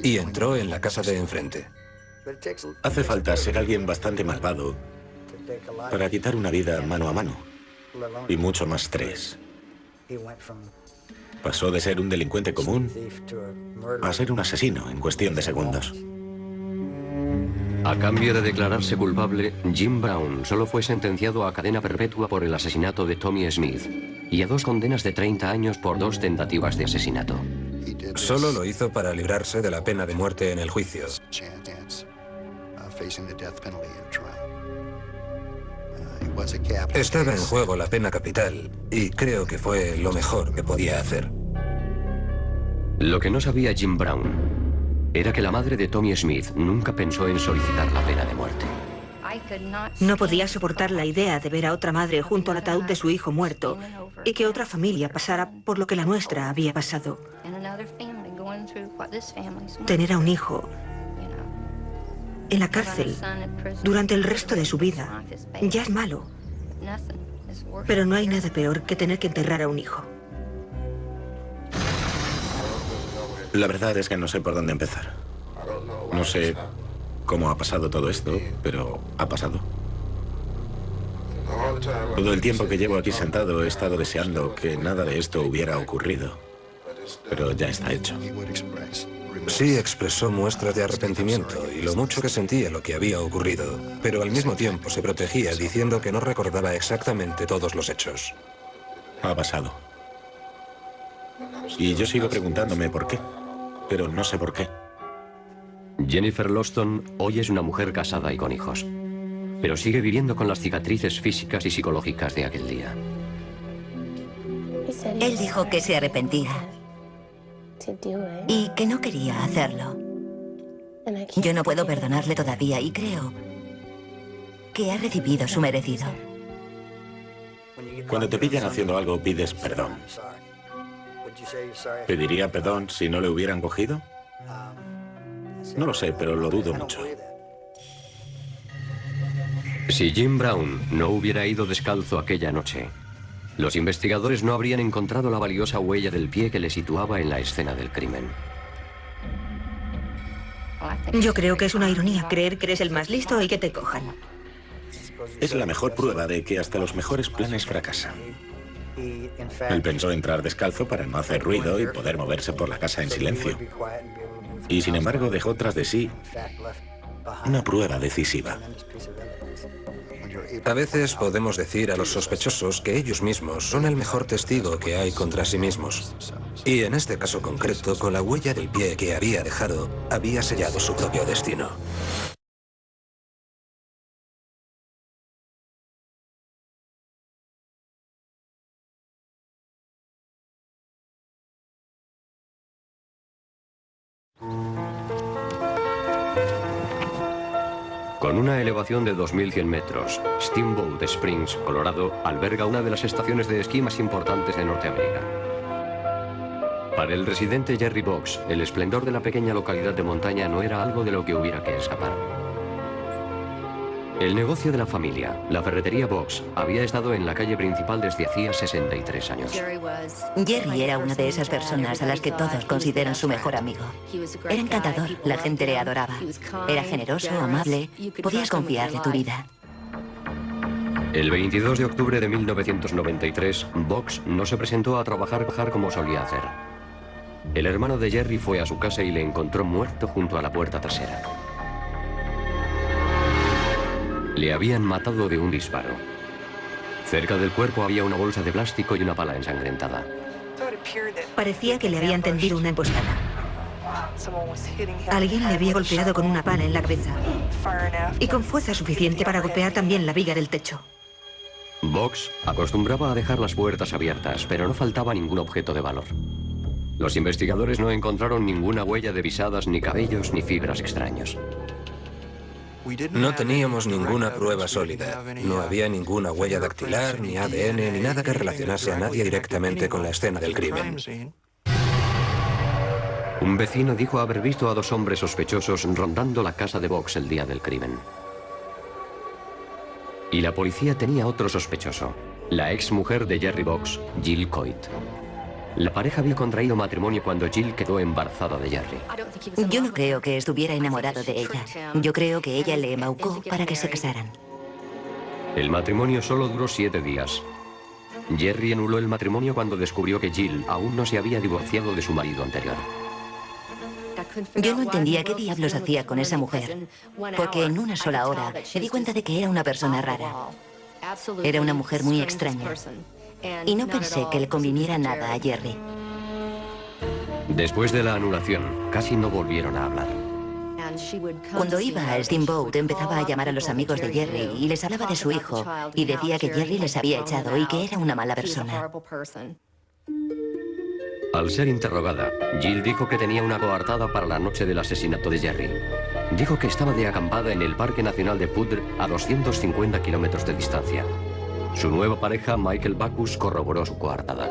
y entró en la casa de enfrente. Hace falta ser alguien bastante malvado para quitar una vida mano a mano. Y mucho más estrés. Pasó de ser un delincuente común a ser un asesino en cuestión de segundos. A cambio de declararse culpable, Jim Brown solo fue sentenciado a cadena perpetua por el asesinato de Tommy Smith y a 2 condenas de 30 años por 2 tentativas de asesinato. Solo lo hizo para librarse de la pena de muerte en el juicio. Estaba en juego la pena capital y creo que fue lo mejor que podía hacer. Lo que no sabía Jim Brown era que la madre de Tommy Smith nunca pensó en solicitar la pena de muerte. No podía soportar la idea de ver a otra madre junto al ataúd de su hijo muerto y que otra familia pasara por lo que la nuestra había pasado. Tener a un hijo en la cárcel durante el resto de su vida ya es malo. Pero no hay nada peor que tener que enterrar a un hijo. La verdad es que no sé por dónde empezar. No sé cómo ha pasado todo esto, pero ha pasado. Todo el tiempo que llevo aquí sentado he estado deseando que nada de esto hubiera ocurrido. Pero ya está hecho. Sí expresó muestras de arrepentimiento y lo mucho que sentía lo que había ocurrido, pero al mismo tiempo se protegía diciendo que no recordaba exactamente todos los hechos. Ha pasado. Y yo sigo preguntándome por qué, pero no sé por qué. Jennifer Lawson hoy es una mujer casada y con hijos, pero sigue viviendo con las cicatrices físicas y psicológicas de aquel día. Él dijo que se arrepentía y que no quería hacerlo. Yo no puedo perdonarle todavía y creo que ha recibido su merecido. Cuando te pillan haciendo algo, pides perdón. ¿Pediría perdón si no le hubieran cogido? No lo sé, pero lo dudo mucho. Si Jim Brown no hubiera ido descalzo aquella noche, los investigadores no habrían encontrado la valiosa huella del pie que le situaba en la escena del crimen. Yo creo que es una ironía creer que eres el más listo y que te cojan. Es la mejor prueba de que hasta los mejores planes fracasan. Él pensó entrar descalzo para no hacer ruido y poder moverse por la casa en silencio. Y sin embargo dejó tras de sí una prueba decisiva. A veces podemos decir a los sospechosos que ellos mismos son el mejor testigo que hay contra sí mismos. Y en este caso concreto, con la huella del pie que había dejado, había sellado su propio destino. Con una elevación de 2.100 metros, Steamboat Springs, Colorado, alberga una de las estaciones de esquí más importantes de Norteamérica. Para el residente Jerry Box, el esplendor de la pequeña localidad de montaña no era algo de lo que hubiera que escapar. El negocio de la familia, la ferretería Box, había estado en la calle principal desde hacía 63 años. Jerry era una de esas personas a las que todos consideran su mejor amigo. Era encantador, la gente le adoraba. Era generoso, amable, podías confiar de tu vida. El 22 de octubre de 1993, Box no se presentó a trabajar como solía hacer. El hermano de Jerry fue a su casa y le encontró muerto junto a la puerta trasera. Le habían matado de un disparo. Cerca del cuerpo había una bolsa de plástico y una pala ensangrentada. Parecía que le habían tendido una emboscada. Alguien le había golpeado con una pala en la cabeza y con fuerza suficiente para golpear también la viga del techo. Box acostumbraba a dejar las puertas abiertas, pero no faltaba ningún objeto de valor. Los investigadores no encontraron ninguna huella de pisadas, ni cabellos, ni fibras extraños. No teníamos ninguna prueba sólida. No había ninguna huella dactilar, ni ADN, ni nada que relacionase a nadie directamente con la escena del crimen. Un vecino dijo haber visto a dos hombres sospechosos rondando la casa de Box el día del crimen. Y la policía tenía otro sospechoso, la ex mujer de Jerry Box, Jill Coit. La pareja había contraído matrimonio cuando Jill quedó embarazada de Jerry. Yo no creo que estuviera enamorado de ella. Yo creo que ella le embaucó para que se casaran. El matrimonio solo duró 7 días. Jerry anuló el matrimonio cuando descubrió que Jill aún no se había divorciado de su marido anterior. Yo no entendía qué diablos hacía con esa mujer, porque en una sola hora me di cuenta de que era una persona rara. Era una mujer muy extraña. Y no pensé que le conviniera nada a Jerry. Después de la anulación, casi no volvieron a hablar. Cuando iba a Steamboat empezaba a llamar a los amigos de Jerry y les hablaba de su hijo y decía que Jerry les había echado y que era una mala persona. Al ser interrogada, Jill dijo que tenía una coartada para la noche del asesinato de Jerry. Dijo que estaba de acampada en el Parque Nacional de Pudr a 250 kilómetros de distancia. Su nueva pareja, Michael Backus, corroboró su coartada.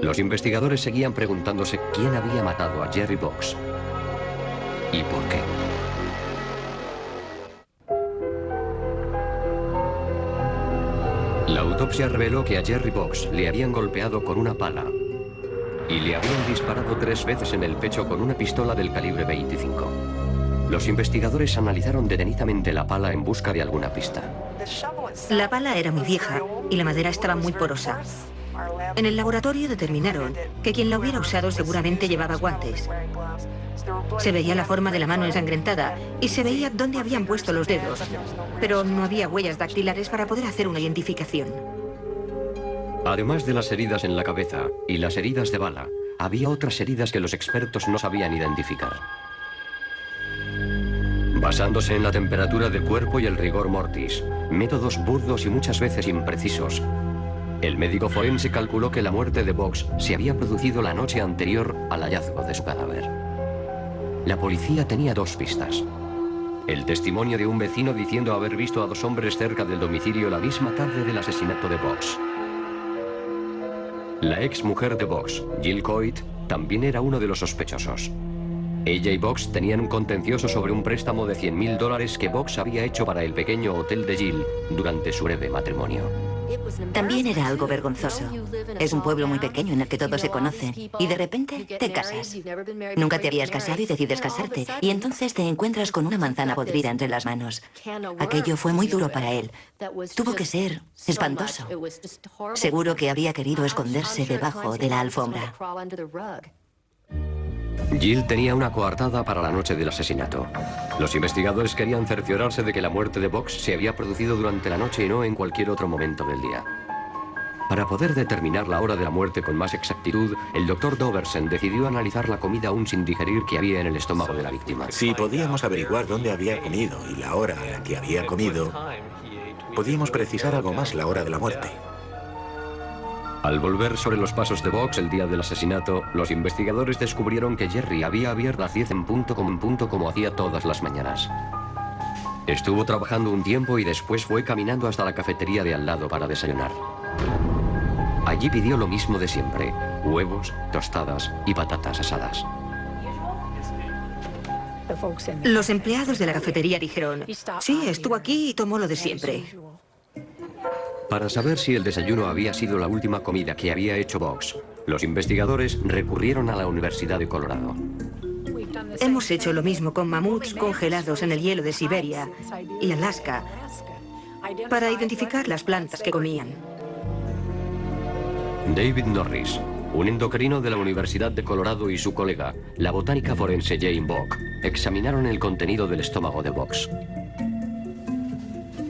Los investigadores seguían preguntándose quién había matado a Jerry Box y por qué. La autopsia reveló que a Jerry Box le habían golpeado con una pala y le habían disparado 3 veces en el pecho con una pistola del calibre 25. Los investigadores analizaron detenidamente la pala en busca de alguna pista. La pala era muy vieja y la madera estaba muy porosa. En el laboratorio determinaron que quien la hubiera usado seguramente llevaba guantes. Se veía la forma de la mano ensangrentada y se veía dónde habían puesto los dedos, pero no había huellas dactilares para poder hacer una identificación. Además de las heridas en la cabeza y las heridas de bala, había otras heridas que los expertos no sabían identificar. Basándose en la temperatura del cuerpo y el rigor mortis, métodos burdos y muchas veces imprecisos, el médico forense calculó que la muerte de Box se había producido la noche anterior al hallazgo de su cadáver. La policía tenía 2 pistas. El testimonio de un vecino diciendo haber visto a 2 hombres cerca del domicilio la misma tarde del asesinato de Box. La ex mujer de Box, Jill Coit, también era uno de los sospechosos. Ella y Box tenían un contencioso sobre un préstamo de $100.000 que Box había hecho para el pequeño hotel de Jill durante su breve matrimonio. También era algo vergonzoso. Es un pueblo muy pequeño en el que todos se conocen y de repente te casas. Nunca te habías casado y decides casarte y entonces te encuentras con una manzana podrida entre las manos. Aquello fue muy duro para él. Tuvo que ser espantoso. Seguro que habría querido esconderse debajo de la alfombra. Jill tenía una coartada para la noche del asesinato. Los investigadores querían cerciorarse de que la muerte de Box se había producido durante la noche y no en cualquier otro momento del día. Para poder determinar la hora de la muerte con más exactitud, el doctor Doversen decidió analizar la comida aún sin digerir que había en el estómago de la víctima. Si podíamos averiguar dónde había comido y la hora a la que había comido, podíamos precisar algo más la hora de la muerte. Al volver sobre los pasos de Box el día del asesinato, los investigadores descubrieron que Jerry había abierto a las 10 en punto como hacía todas las mañanas. Estuvo trabajando un tiempo y después fue caminando hasta la cafetería de al lado para desayunar. Allí pidió lo mismo de siempre: huevos, tostadas y patatas asadas. Los empleados de la cafetería dijeron, sí, estuvo aquí y tomó lo de siempre. Para saber si el desayuno había sido la última comida que había hecho Boggs, los investigadores recurrieron a la Universidad de Colorado. Hemos hecho lo mismo con mamuts congelados en el hielo de Siberia y Alaska para identificar las plantas que comían. David Norris, un endocrino de la Universidad de Colorado, y su colega, la botánica forense Jane Bock, examinaron el contenido del estómago de Boggs.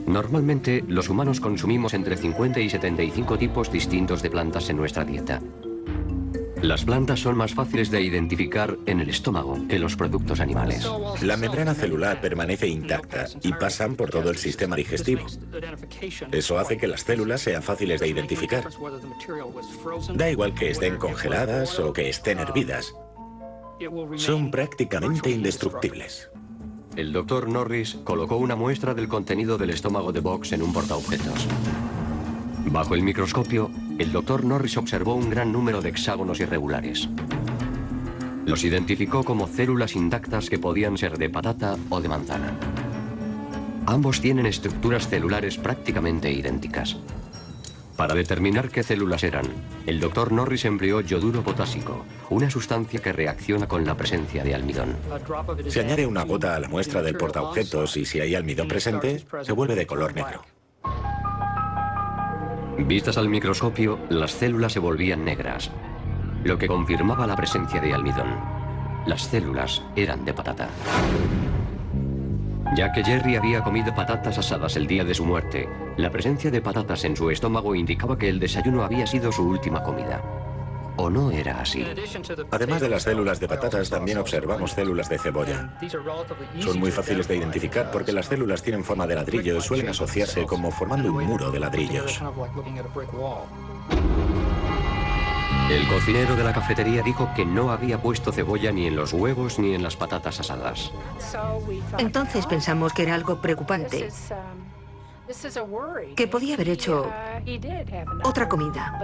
Normalmente, los humanos consumimos entre 50 y 75 tipos distintos de plantas en nuestra dieta. Las plantas son más fáciles de identificar en el estómago que los productos animales. La membrana celular permanece intacta y pasan por todo el sistema digestivo. Eso hace que las células sean fáciles de identificar. Da igual que estén congeladas o que estén hervidas. Son prácticamente indestructibles. El doctor Norris colocó una muestra del contenido del estómago de Boggs en un portaobjetos. Bajo el microscopio, el doctor Norris observó un gran número de hexágonos irregulares. Los identificó como células intactas que podían ser de patata o de manzana. Ambos tienen estructuras celulares prácticamente idénticas. Para determinar qué células eran, el doctor Norris empleó yoduro potásico, una sustancia que reacciona con la presencia de almidón. Se añade una gota a la muestra del portaobjetos y si hay almidón presente, se vuelve de color negro. Vistas al microscopio, las células se volvían negras, lo que confirmaba la presencia de almidón. Las células eran de patata. Ya que Jerry había comido patatas asadas el día de su muerte, la presencia de patatas en su estómago indicaba que el desayuno había sido su última comida. ¿O no era así? Además de las células de patatas, también observamos células de cebolla. Son muy fáciles de identificar porque las células tienen forma de ladrillo y suelen asociarse como formando un muro de ladrillos. El cocinero de la cafetería dijo que no había puesto cebolla ni en los huevos ni en las patatas asadas. Entonces pensamos que era algo preocupante, que podía haber hecho otra comida.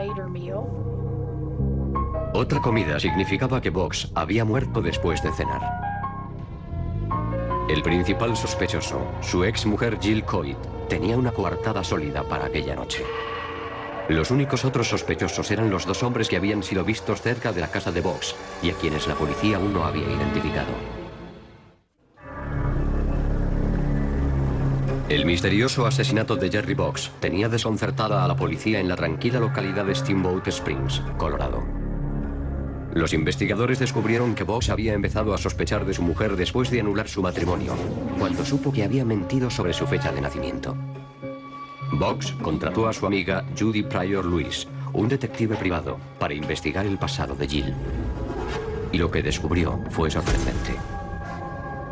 Otra comida significaba que Boggs había muerto después de cenar. El principal sospechoso, su ex mujer Jill Coit, tenía una coartada sólida para aquella noche. Los únicos otros sospechosos eran los dos hombres que habían sido vistos cerca de la casa de Boggs y a quienes la policía aún no había identificado. El misterioso asesinato de Jerry Boggs tenía desconcertada a la policía en la tranquila localidad de Steamboat Springs, Colorado. Los investigadores descubrieron que Boggs había empezado a sospechar de su mujer después de anular su matrimonio, cuando supo que había mentido sobre su fecha de nacimiento. Boggs contrató a su amiga Judy Pryor Lewis, un detective privado, para investigar el pasado de Jill. Y lo que descubrió fue sorprendente.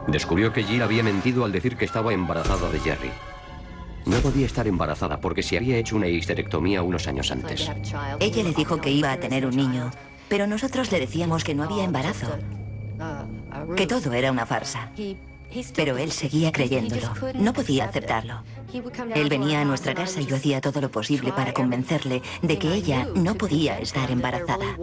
Descubrió que Jill había mentido al decir que estaba embarazada de Jerry. No podía estar embarazada porque se había hecho una histerectomía unos años antes. Ella le dijo que iba a tener un niño, pero nosotros le decíamos que no había embarazo, que todo era una farsa. Pero él seguía creyéndolo. No podía aceptarlo. Él venía a nuestra casa y yo hacía todo lo posible para convencerle de que ella no podía estar embarazada.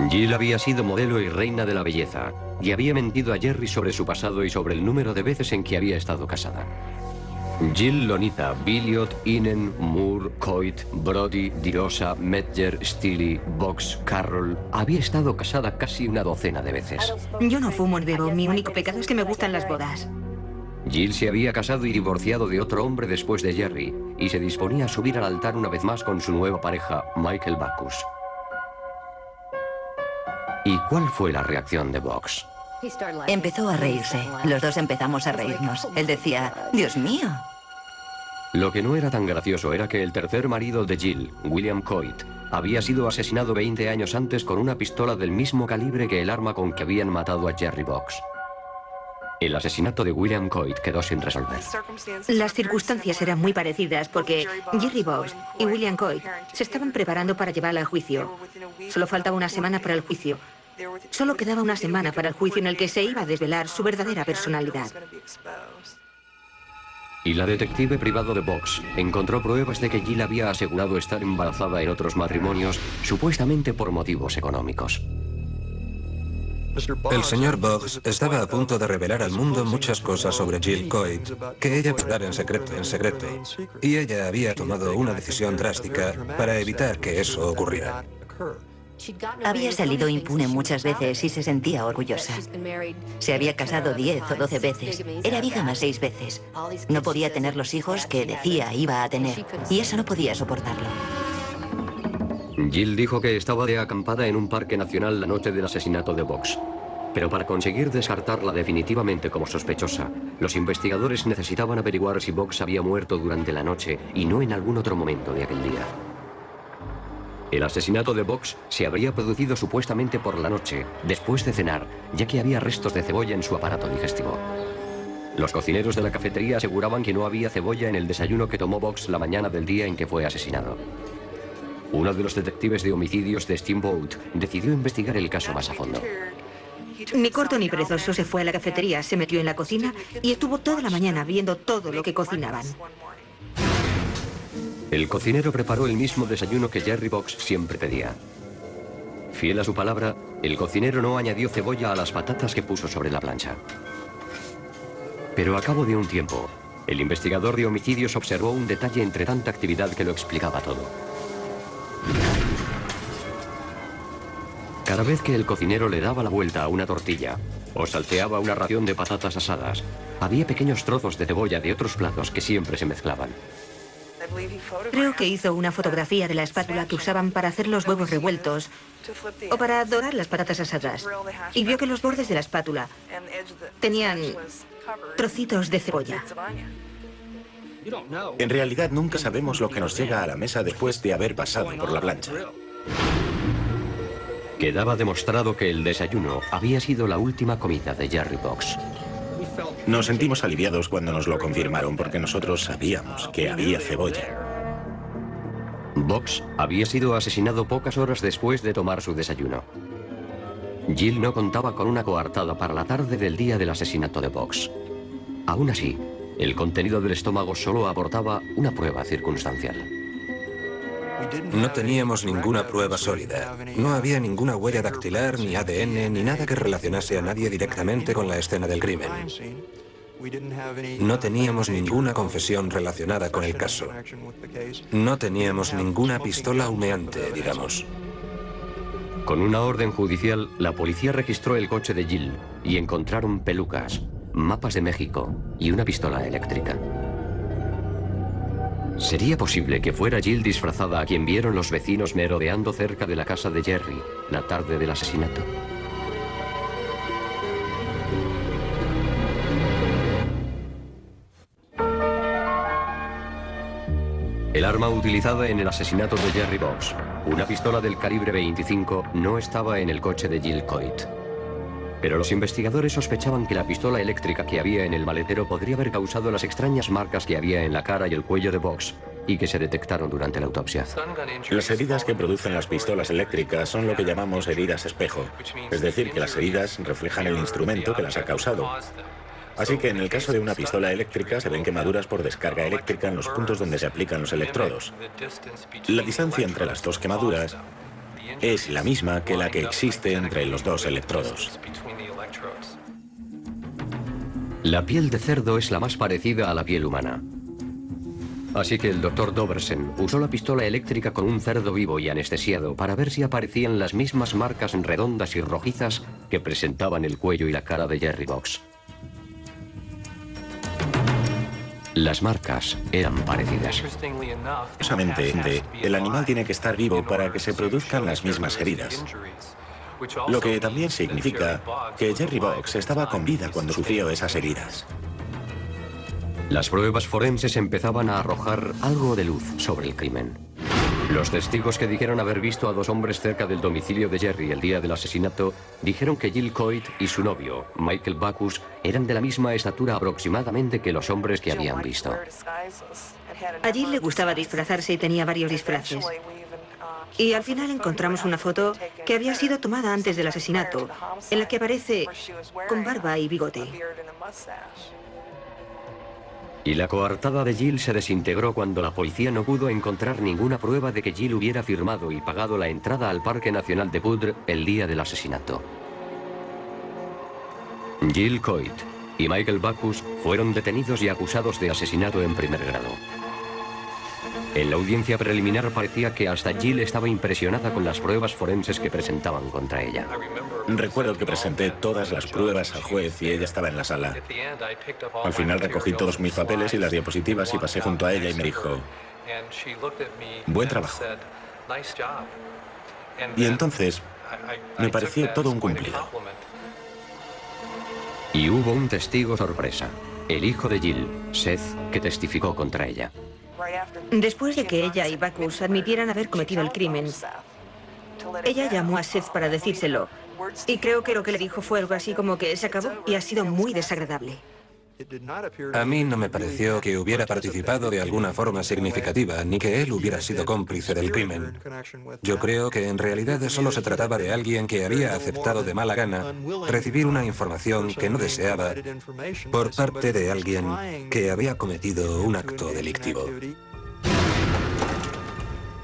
Jill había sido modelo y reina de la belleza, y había mentido a Jerry sobre su pasado y sobre el número de veces en que había estado casada. Jill Lonita, Billiot, Inen, Moore, Coit, Brody, Dirosa, Medger, Steele, Boggs, Carroll. Había estado casada casi una docena de veces. Yo no fumo ni bebo. Mi único pecado es que me gustan las bodas. Jill se había casado y divorciado de otro hombre después de Jerry, y se disponía a subir al altar una vez más con su nueva pareja, Michael Backus. ¿Y cuál fue la reacción de Boggs? Empezó a reírse. Los dos empezamos a reírnos. Él decía, Dios mío. Lo que no era tan gracioso era que el tercer marido de Jill, William Coit, había sido asesinado 20 años antes con una pistola del mismo calibre que el arma con que habían matado a Jerry Boggs. El asesinato de William Coit quedó sin resolver. Las circunstancias eran muy parecidas porque Jerry Boggs y William Coit se estaban preparando para llevarla al juicio. Solo faltaba una semana para el juicio. Solo quedaba una semana para el juicio en el que se iba a desvelar su verdadera personalidad. Y la detective privado de Boggs encontró pruebas de que Jill había asegurado estar embarazada en otros matrimonios, supuestamente por motivos económicos. El señor Boggs estaba a punto de revelar al mundo muchas cosas sobre Jill Coit que ella guardara en secreto. Y ella había tomado una decisión drástica para evitar que eso ocurriera. Había salido impune muchas veces y se sentía orgullosa. Se había casado 10 o 12 veces. Era bígama 6 veces. No podía tener los hijos que decía iba a tener. Y eso no podía soportarlo. Jill dijo que estaba de acampada en un parque nacional la noche del asesinato de Boggs. Pero para conseguir descartarla definitivamente como sospechosa, los investigadores necesitaban averiguar si Boggs había muerto durante la noche y no en algún otro momento de aquel día. El asesinato de Boggs se habría producido supuestamente por la noche, después de cenar, ya que había restos de cebolla en su aparato digestivo. Los cocineros de la cafetería aseguraban que no había cebolla en el desayuno que tomó Boggs la mañana del día en que fue asesinado. Uno de los detectives de homicidios de Steamboat decidió investigar el caso más a fondo. Ni corto ni perezoso se fue a la cafetería, se metió en la cocina y estuvo toda la mañana viendo todo lo que cocinaban. El cocinero preparó el mismo desayuno que Jerry Boggs siempre pedía. Fiel a su palabra, el cocinero no añadió cebolla a las patatas que puso sobre la plancha. Pero a cabo de un tiempo, el investigador de homicidios observó un detalle entre tanta actividad que lo explicaba todo. Cada vez que el cocinero le daba la vuelta a una tortilla o salteaba una ración de patatas asadas, había pequeños trozos de cebolla de otros platos que siempre se mezclaban. Creo que hizo una fotografía de la espátula que usaban para hacer los huevos revueltos o para dorar las patatas asadas. Y vio que los bordes de la espátula tenían trocitos de cebolla. En realidad nunca sabemos lo que nos llega a la mesa después de haber pasado por la plancha. Quedaba demostrado que el desayuno había sido la última comida de Jerry Boggs. Nos sentimos aliviados cuando nos lo confirmaron porque nosotros sabíamos que había cebolla. Boggs había sido asesinado pocas horas después de tomar su desayuno. Jill no contaba con una coartada para la tarde del día del asesinato de Boggs. Aún así, el contenido del estómago solo aportaba una prueba circunstancial. No teníamos ninguna prueba sólida. No había ninguna huella dactilar, ni ADN, ni nada que relacionase a nadie directamente con la escena del crimen. No teníamos ninguna confesión relacionada con el caso. No teníamos ninguna pistola humeante, digamos. Con una orden judicial, la policía registró el coche de Jill y encontraron pelucas, mapas de México y una pistola eléctrica. ¿Sería posible que fuera Jill disfrazada a quien vieron los vecinos merodeando cerca de la casa de Jerry la tarde del asesinato? El arma utilizada en el asesinato de Jerry Boggs, una pistola del calibre 25, no estaba en el coche de Jill Coit. Pero los investigadores sospechaban que la pistola eléctrica que había en el maletero podría haber causado las extrañas marcas que había en la cara y el cuello de Boggs y que se detectaron durante la autopsia. Las heridas que producen las pistolas eléctricas son lo que llamamos heridas espejo, es decir, que las heridas reflejan el instrumento que las ha causado. Así que en el caso de una pistola eléctrica se ven quemaduras por descarga eléctrica en los puntos donde se aplican los electrodos. La distancia entre las dos quemaduras es la misma que la que existe entre los dos electrodos. La piel de cerdo es la más parecida a la piel humana. Así que el Dr. Doversen usó la pistola eléctrica con un cerdo vivo y anestesiado para ver si aparecían las mismas marcas redondas y rojizas que presentaban el cuello y la cara de Jerry Boggs. Las marcas eran parecidas. Curiosamente, el animal tiene que estar vivo para que se produzcan las mismas heridas. Lo que también significa que Jerry Boggs estaba con vida cuando sufrió esas heridas. Las pruebas forenses empezaban a arrojar algo de luz sobre el crimen. Los testigos que dijeron haber visto a dos hombres cerca del domicilio de Jerry el día del asesinato dijeron que Jill Coit y su novio, Michael Backus, eran de la misma estatura aproximadamente que los hombres que habían visto. A Jill le gustaba disfrazarse y tenía varios disfraces. Y al final encontramos una foto que había sido tomada antes del asesinato, en la que aparece con barba y bigote. Y la coartada de Jill se desintegró cuando la policía no pudo encontrar ninguna prueba de que Jill hubiera firmado y pagado la entrada al Parque Nacional de Poudre el día del asesinato. Jill Coit y Michael Backus fueron detenidos y acusados de asesinato en primer grado. En la audiencia preliminar parecía que hasta Jill estaba impresionada con las pruebas forenses que presentaban contra ella. Recuerdo que presenté todas las pruebas al juez y ella estaba en la sala. Al final recogí todos mis papeles y las diapositivas y pasé junto a ella y me dijo: buen trabajo. Y entonces me pareció todo un cumplido. Y hubo un testigo sorpresa, el hijo de Jill, Seth, que testificó contra ella. Después de que ella y Backus admitieran haber cometido el crimen, ella llamó a Seth para decírselo. Y creo que lo que le dijo fue algo así como que se acabó y ha sido muy desagradable. A mí no me pareció que hubiera participado de alguna forma significativa, ni que él hubiera sido cómplice del crimen. Yo creo que en realidad solo se trataba de alguien que había aceptado de mala gana recibir una información que no deseaba por parte de alguien que había cometido un acto delictivo.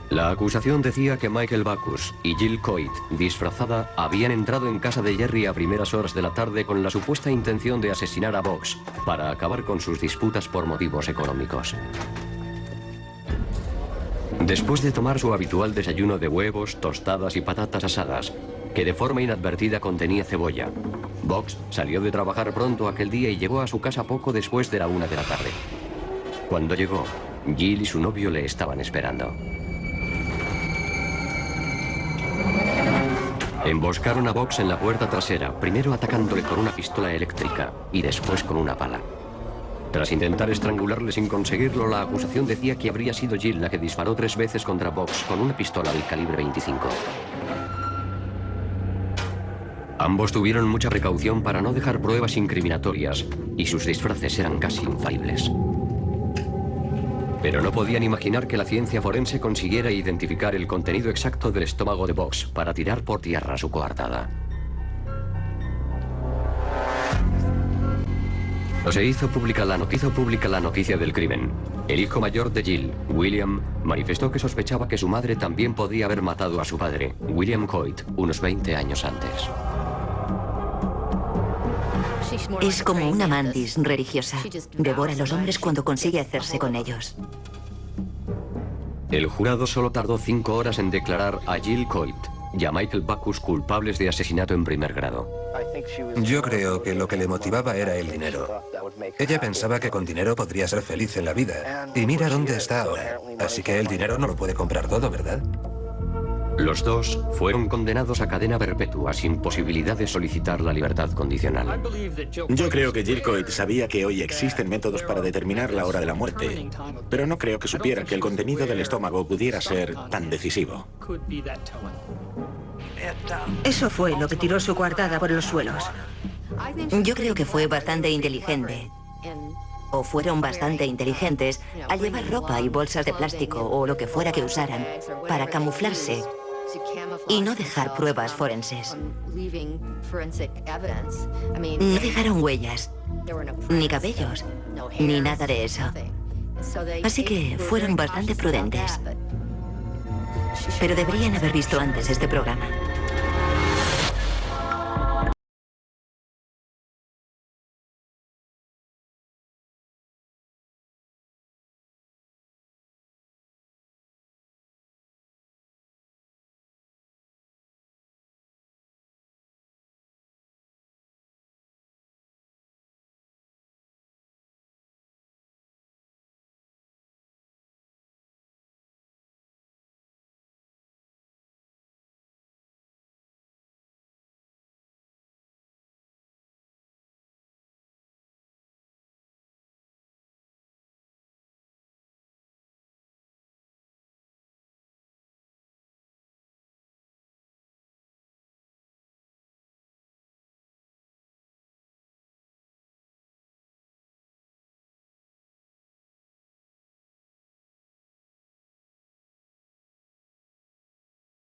La acusación decía que Michael Backus y Jill Coit, disfrazada, habían entrado en casa de Jerry a primeras horas de la tarde con la supuesta intención de asesinar a Box para acabar con sus disputas por motivos económicos. Después de tomar su habitual desayuno de huevos, tostadas y patatas asadas, que de forma inadvertida contenía cebolla, Box salió de trabajar pronto aquel día y llegó a su casa poco después de la 1 de la tarde. Cuando llegó, Jill y su novio le estaban esperando. Emboscaron a Box en la puerta trasera, primero atacándole con una pistola eléctrica y después con una pala. Tras intentar estrangularle sin conseguirlo, la acusación decía que habría sido Jill la que disparó 3 veces contra Box con una pistola del calibre 25. Ambos tuvieron mucha precaución para no dejar pruebas incriminatorias y sus disfraces eran casi infalibles. Pero no podían imaginar que la ciencia forense consiguiera identificar el contenido exacto del estómago de Box para tirar por tierra su coartada. Se hizo pública la noticia del crimen. El hijo mayor de Jill, William, manifestó que sospechaba que su madre también podría haber matado a su padre, William Coit, unos 20 años antes. Es como una mantis religiosa. Devora a los hombres cuando consigue hacerse con ellos. El jurado solo tardó 5 horas en declarar a Jill Coit y a Michael Backus culpables de asesinato en primer grado. Yo creo que lo que le motivaba era el dinero. Ella pensaba que con dinero podría ser feliz en la vida. Y mira dónde está ahora. Así que el dinero no lo puede comprar todo, ¿verdad? Los dos fueron condenados a cadena perpetua sin posibilidad de solicitar la libertad condicional. Yo creo que Jill Coit sabía que hoy existen métodos para determinar la hora de la muerte, pero no creo que supiera que el contenido del estómago pudiera ser tan decisivo. Eso fue lo que tiró su coartada por los suelos. Yo creo que fue bastante inteligente. O fueron bastante inteligentes al llevar ropa y bolsas de plástico o lo que fuera que usaran para camuflarse y no dejar pruebas forenses. No dejaron huellas, ni cabellos, ni nada de eso. Así que fueron bastante prudentes. Pero deberían haber visto antes este programa.